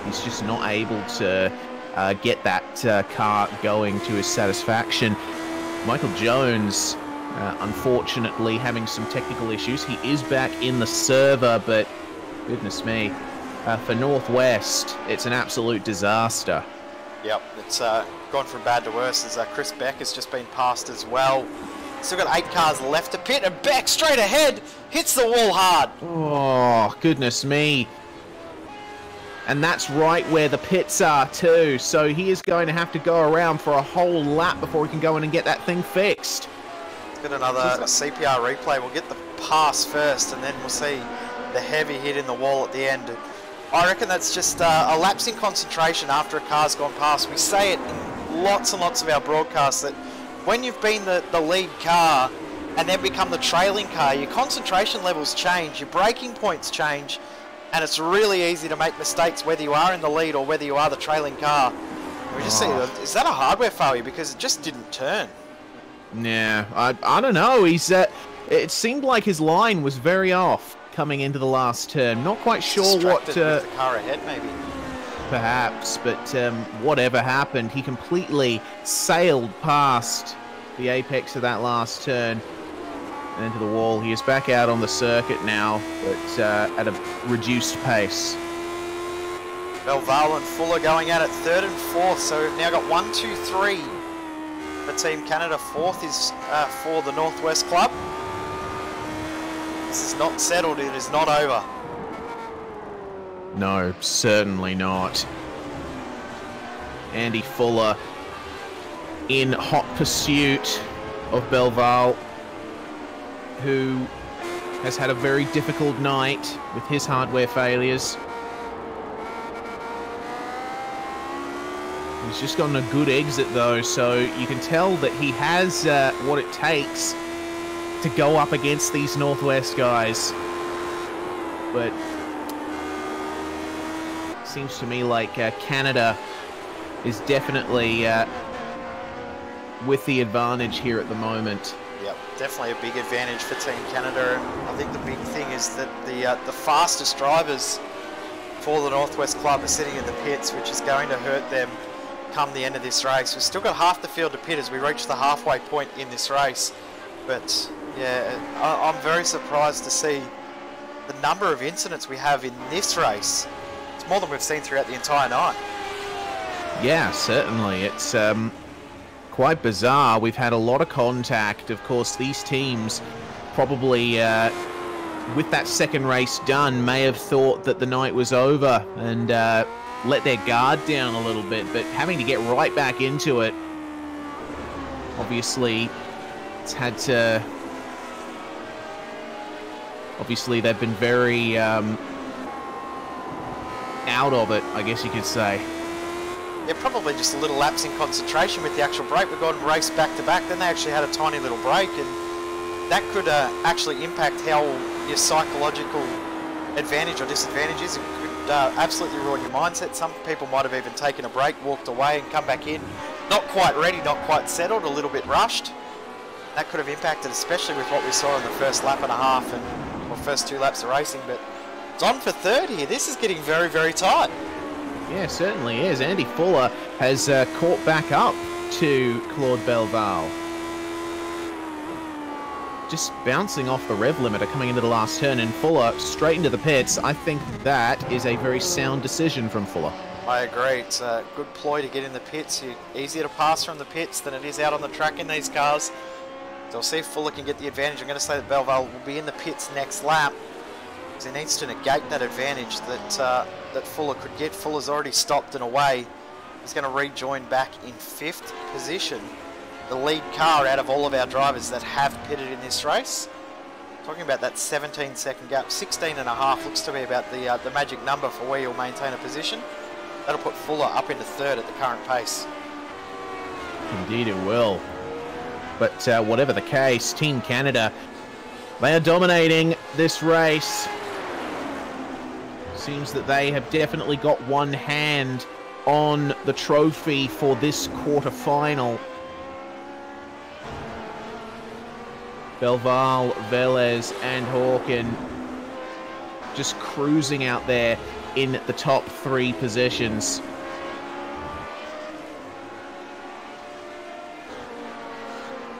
He's just not able to get that car going to his satisfaction. Michael Jones, unfortunately, having some technical issues. He is back in the server, but goodness me. For Northwest, it's an absolute disaster. Yep, it's gone from bad to worse as Chris Beck has just been passed as well. Still got 8 cars left to pit, and Beck straight ahead hits the wall hard. Oh, goodness me. And that's right where the pits are too. So he is going to have to go around for a whole lap before he can go in and get that thing fixed. Let's get another CPR replay. We'll get the pass first, and then we'll see the heavy hit in the wall at the end. I reckon that's just a lapse in concentration after a car's gone past. We say it in lots and lots of our broadcasts that when you've been the lead car and then become the trailing car, your concentration levels change, your braking points change, and it's really easy to make mistakes whether you are in the lead or whether you are the trailing car. We just see, is that a hardware failure? Because it just didn't turn. Yeah, I don't know. It seemed like his line was very off coming into the last turn. Not quite sure what... with the car ahead, maybe. Perhaps, but whatever happened, he completely sailed past the apex of that last turn and into the wall. He is back out on the circuit now, but at a reduced pace. Belval and Fuller going out at 3rd and 4th, so we've now got 1, 2, 3 for Team Canada. 4th is for the Northwest Club. This is not settled, it is not over. No, certainly not. Andy Fuller in hot pursuit of Belval, who has had a very difficult night with his hardware failures. He's just gotten a good exit though, so you can tell that he has what it takes to go up against these Northwest guys. But it seems to me like Canada is definitely with the advantage here at the moment. Yep, definitely a big advantage for Team Canada, and I think the big thing is that the fastest drivers for the Northwest Club are sitting in the pits, which is going to hurt them come the end of this race. We've still got half the field to pit as we reach the halfway point in this race, but yeah, I'm very surprised to see the number of incidents we have in this race. It's more than we've seen throughout the entire night. Yeah, certainly. It's quite bizarre. We've had a lot of contact. Of course, these teams probably, with that second race done, may have thought that the night was over and let their guard down a little bit, but having to get right back into it, obviously, it's had to... Obviously, they've been very out of it, I guess you could say. Yeah, probably just a little lapse in concentration with the actual break. We've got race back to back, then they actually had a tiny little break, and that could actually impact how your psychological advantage or disadvantage is. It could absolutely ruin your mindset. Some people might have even taken a break, walked away and come back in. Not quite ready, not quite settled, a little bit rushed. That could have impacted, especially with what we saw in the first lap and a half, or first 2 laps of racing, but it's on for 3rd here. This is getting very, very tight. Yeah, certainly is. Andy Fuller has caught back up to Claude Belval. Just bouncing off the rev limiter coming into the last turn, and Fuller straight into the pits. I think that is a very sound decision from Fuller. I agree. It's a good ploy to get in the pits. Easier to pass from the pits than it is out on the track in these cars. So we'll see if Fuller can get the advantage. I'm going to say that Belval will be in the pits next lap, because he needs to negate that advantage that Fuller could get. Fuller's already stopped and away. He's going to rejoin back in 5th position. The lead car out of all of our drivers that have pitted in this race. Talking about that 17-second gap, 16.5 looks to be about the magic number for where you'll maintain a position. That'll put Fuller up into 3rd at the current pace. Indeed it will. But whatever the case, Team Canada, they are dominating this race. Seems that they have definitely got one hand on the trophy for this quarter-final. Belval, Velez, and Hawken just cruising out there in the top 3 positions.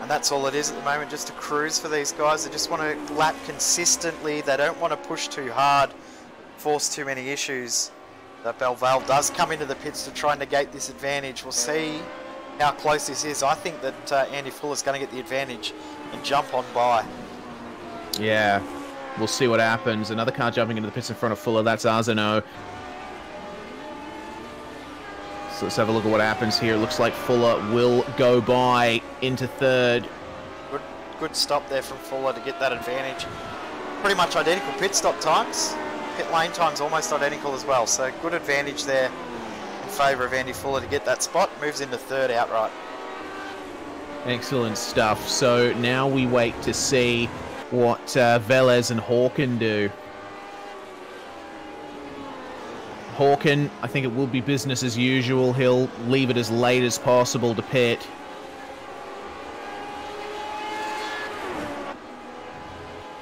And that's all it is at the moment, just a cruise for these guys. They just want to lap consistently. They don't want to push too hard, force too many issues. Belval does come into the pits to try and negate this advantage. We'll see how close this is. I think that Andy Fuller's going to get the advantage and jump on by. Yeah, we'll see what happens. Another car jumping into the pits in front of Fuller. That's Arzano. So let's have a look at what happens here. It looks like Fuller will go by into 3rd. Good stop there from Fuller to get that advantage. Pretty much identical pit stop times. Pit lane times almost identical as well. So good advantage there in favour of Andy Fuller to get that spot. Moves into 3rd outright. Excellent stuff. So now we wait to see what Velez and Hawken do. Hawken, I think it will be business as usual. He'll leave it as late as possible to pit.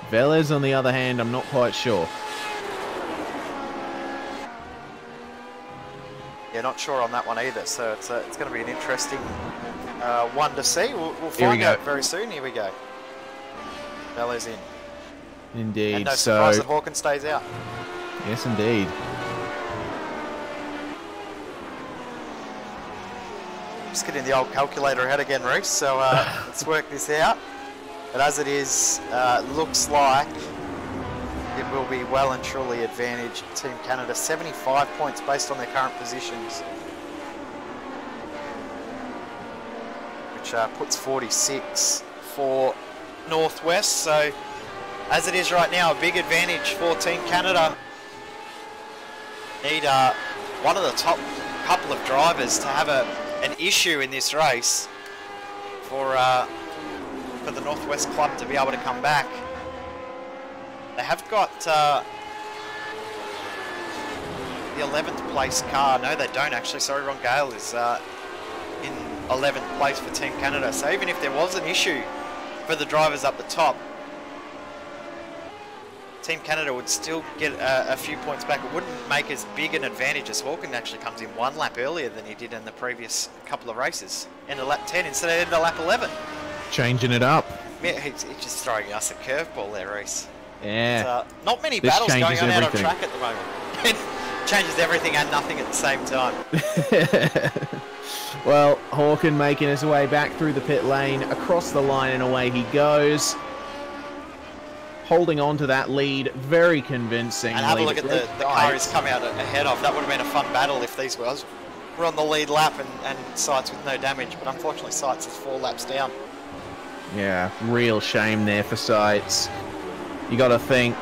Velez, on the other hand, I'm not quite sure. Yeah, not sure on that one either. So it's going to be an interesting one to see. We'll find out very soon. Here we go. Velez in. Indeed. And no surprise that Hawken stays out. Yes, indeed. Just getting the old calculator ahead again, Reese. So let's work this out. But as it is, looks like it will be well and truly advantage Team Canada. 75 points based on their current positions, which puts 46 for Northwest. So as it is right now, a big advantage for Team Canada. Need one of the top couple of drivers to have an issue in this race for the Northwest club to be able to come back. They have got the 11th place car. No, they don't actually. Sorry, Ron Gale is in 11th place for Team Canada. So even if there was an issue for the drivers up the top, Team Canada would still get a few points back. It wouldn't make as big an advantage as Hawken actually comes in one lap earlier than he did in the previous couple of races. End of lap 10 instead of end of lap 11. Changing it up. Yeah, he's just throwing us a curveball there, Reese. Yeah. Not many battles going on out on track at the moment. It changes everything and nothing at the same time. Well, Hawken making his way back through the pit lane, across the line and away he goes. Holding on to that lead very convincingly. And have a look at the car he's come out ahead of. That would have been a fun battle if these guys were on the lead lap and Sights with no damage. But unfortunately Sights is 4 laps down. Yeah, real shame there for Sights. You got to think,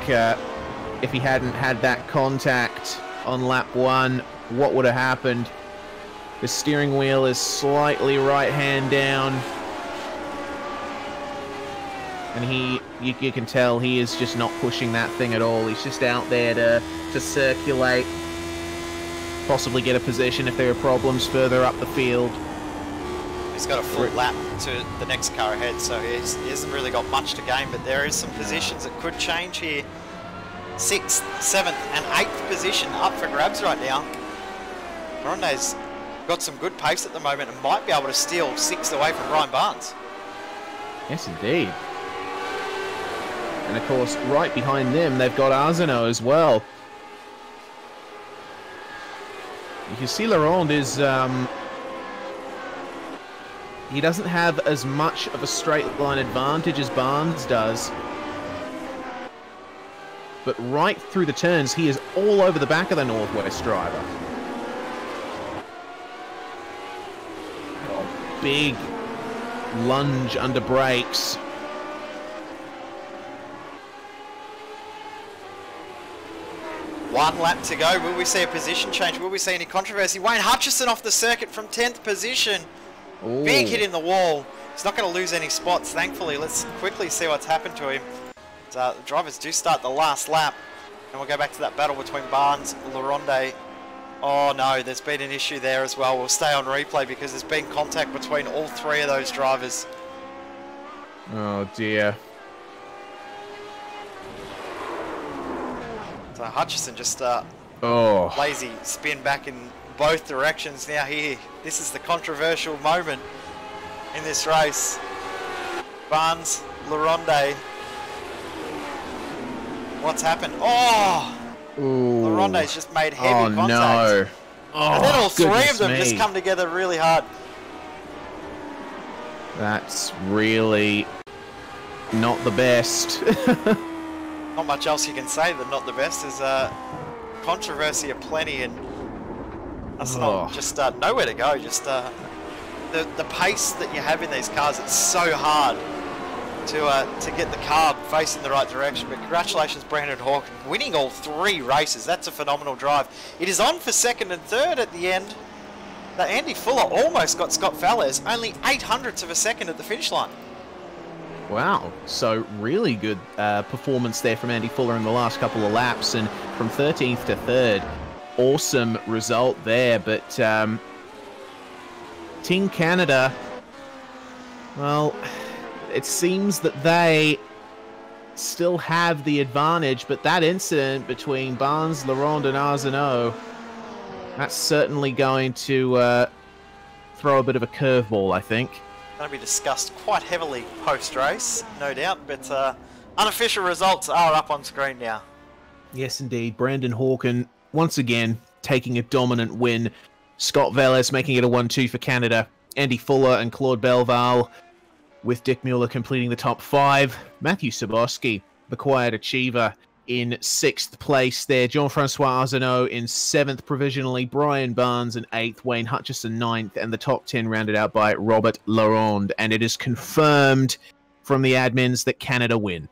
if he hadn't had that contact on lap 1, what would have happened? The steering wheel is slightly right hand down. And you can tell he is just not pushing that thing at all. He's just out there to circulate, possibly get a position if there are problems further up the field. He's got a full lap to the next car ahead, so he hasn't really got much to gain, but there is some positions that could change here. 6th, 7th and 8th position up for grabs right now. Ronde's got some good pace at the moment and might be able to steal 6th away from Brian Barnes. Yes, indeed. And of course, right behind them, they've got Arzano as well. You can see Laurent is... he doesn't have as much of a straight line advantage as Barnes does. But right through the turns, he is all over the back of the Northwest driver. Oh, big lunge under brakes. One lap to go. Will we see a position change? Will we see any controversy? Wayne Hutchison off the circuit from 10th position. Ooh. Big hit in the wall. He's not going to lose any spots, thankfully. Let's quickly see what's happened to him. The drivers do start the last lap. And we'll go back to that battle between Barnes and Laronde. Oh no, there's been an issue there as well. We'll stay on replay because there's been contact between all 3 of those drivers. Oh dear. So Hutchison just lazy spin back in both directions. Now here, this is the controversial moment in this race. Barnes, Laronde. What's happened? Oh! Laronde's just made heavy contact. No. Oh, and then all 3 of them just come together really hard. That's really not the best. Not much else you can say than not the best. There's controversy aplenty, and that's not just nowhere to go. Just the pace that you have in these cars, it's so hard to get the car facing the right direction. But congratulations, Brandon Hawken, winning all 3 races. That's a phenomenal drive. It is on for 2nd and 3rd at the end. that Andy Fuller almost got Scott Valles only 0.08 of a second at the finish line. Wow, so really good performance there from Andy Fuller in the last couple of laps, and from 13th to 3rd. Awesome result there, but Team Canada, well, it seems that they still have the advantage, but that incident between Barnes, Laurent and Arsenault, that's certainly going to throw a bit of a curveball, I think. Going to be discussed quite heavily post-race, no doubt, but unofficial results are up on screen now. Yes, indeed. Brandon Hawken, once again, taking a dominant win. Scott Velez making it a 1-2 for Canada. Andy Fuller and Claude Belval, with Dick Mueller completing the top 5. Matthew Saboski, the quiet achiever, in 6th place there. Jean-Francois Arsenault in 7th provisionally. Brian Barnes in 8th. Wayne Hutchison 9th. And the top 10 rounded out by Robert Laurent. And it is confirmed from the admins that Canada win.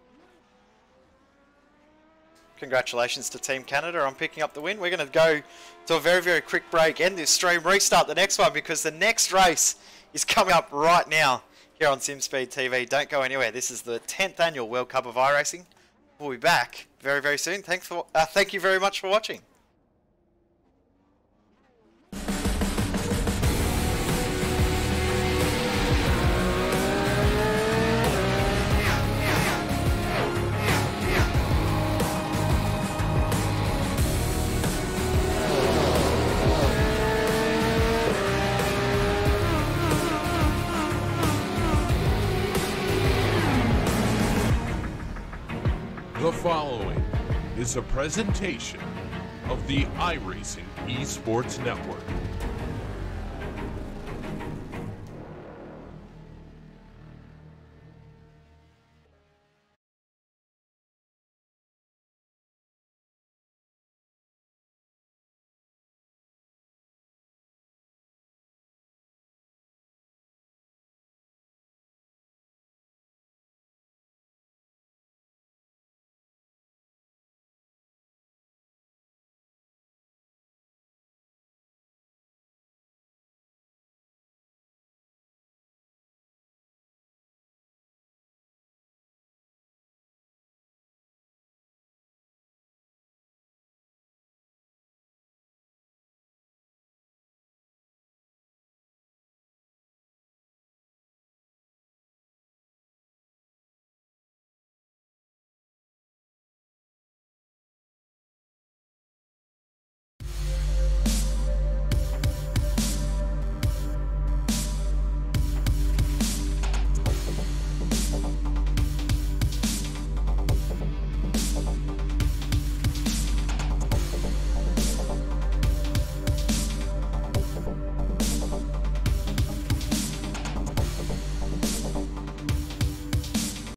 Congratulations to Team Canada on picking up the win. We're going to go to a very, very quick break, end this stream, restart the next one, because the next race is coming up right now here on SimSpeed TV. Don't go anywhere. This is the 10th annual World Cup of iRacing. We'll be back very, very soon. Thank you very much for watching. The following is a presentation of the iRacing eSports Network.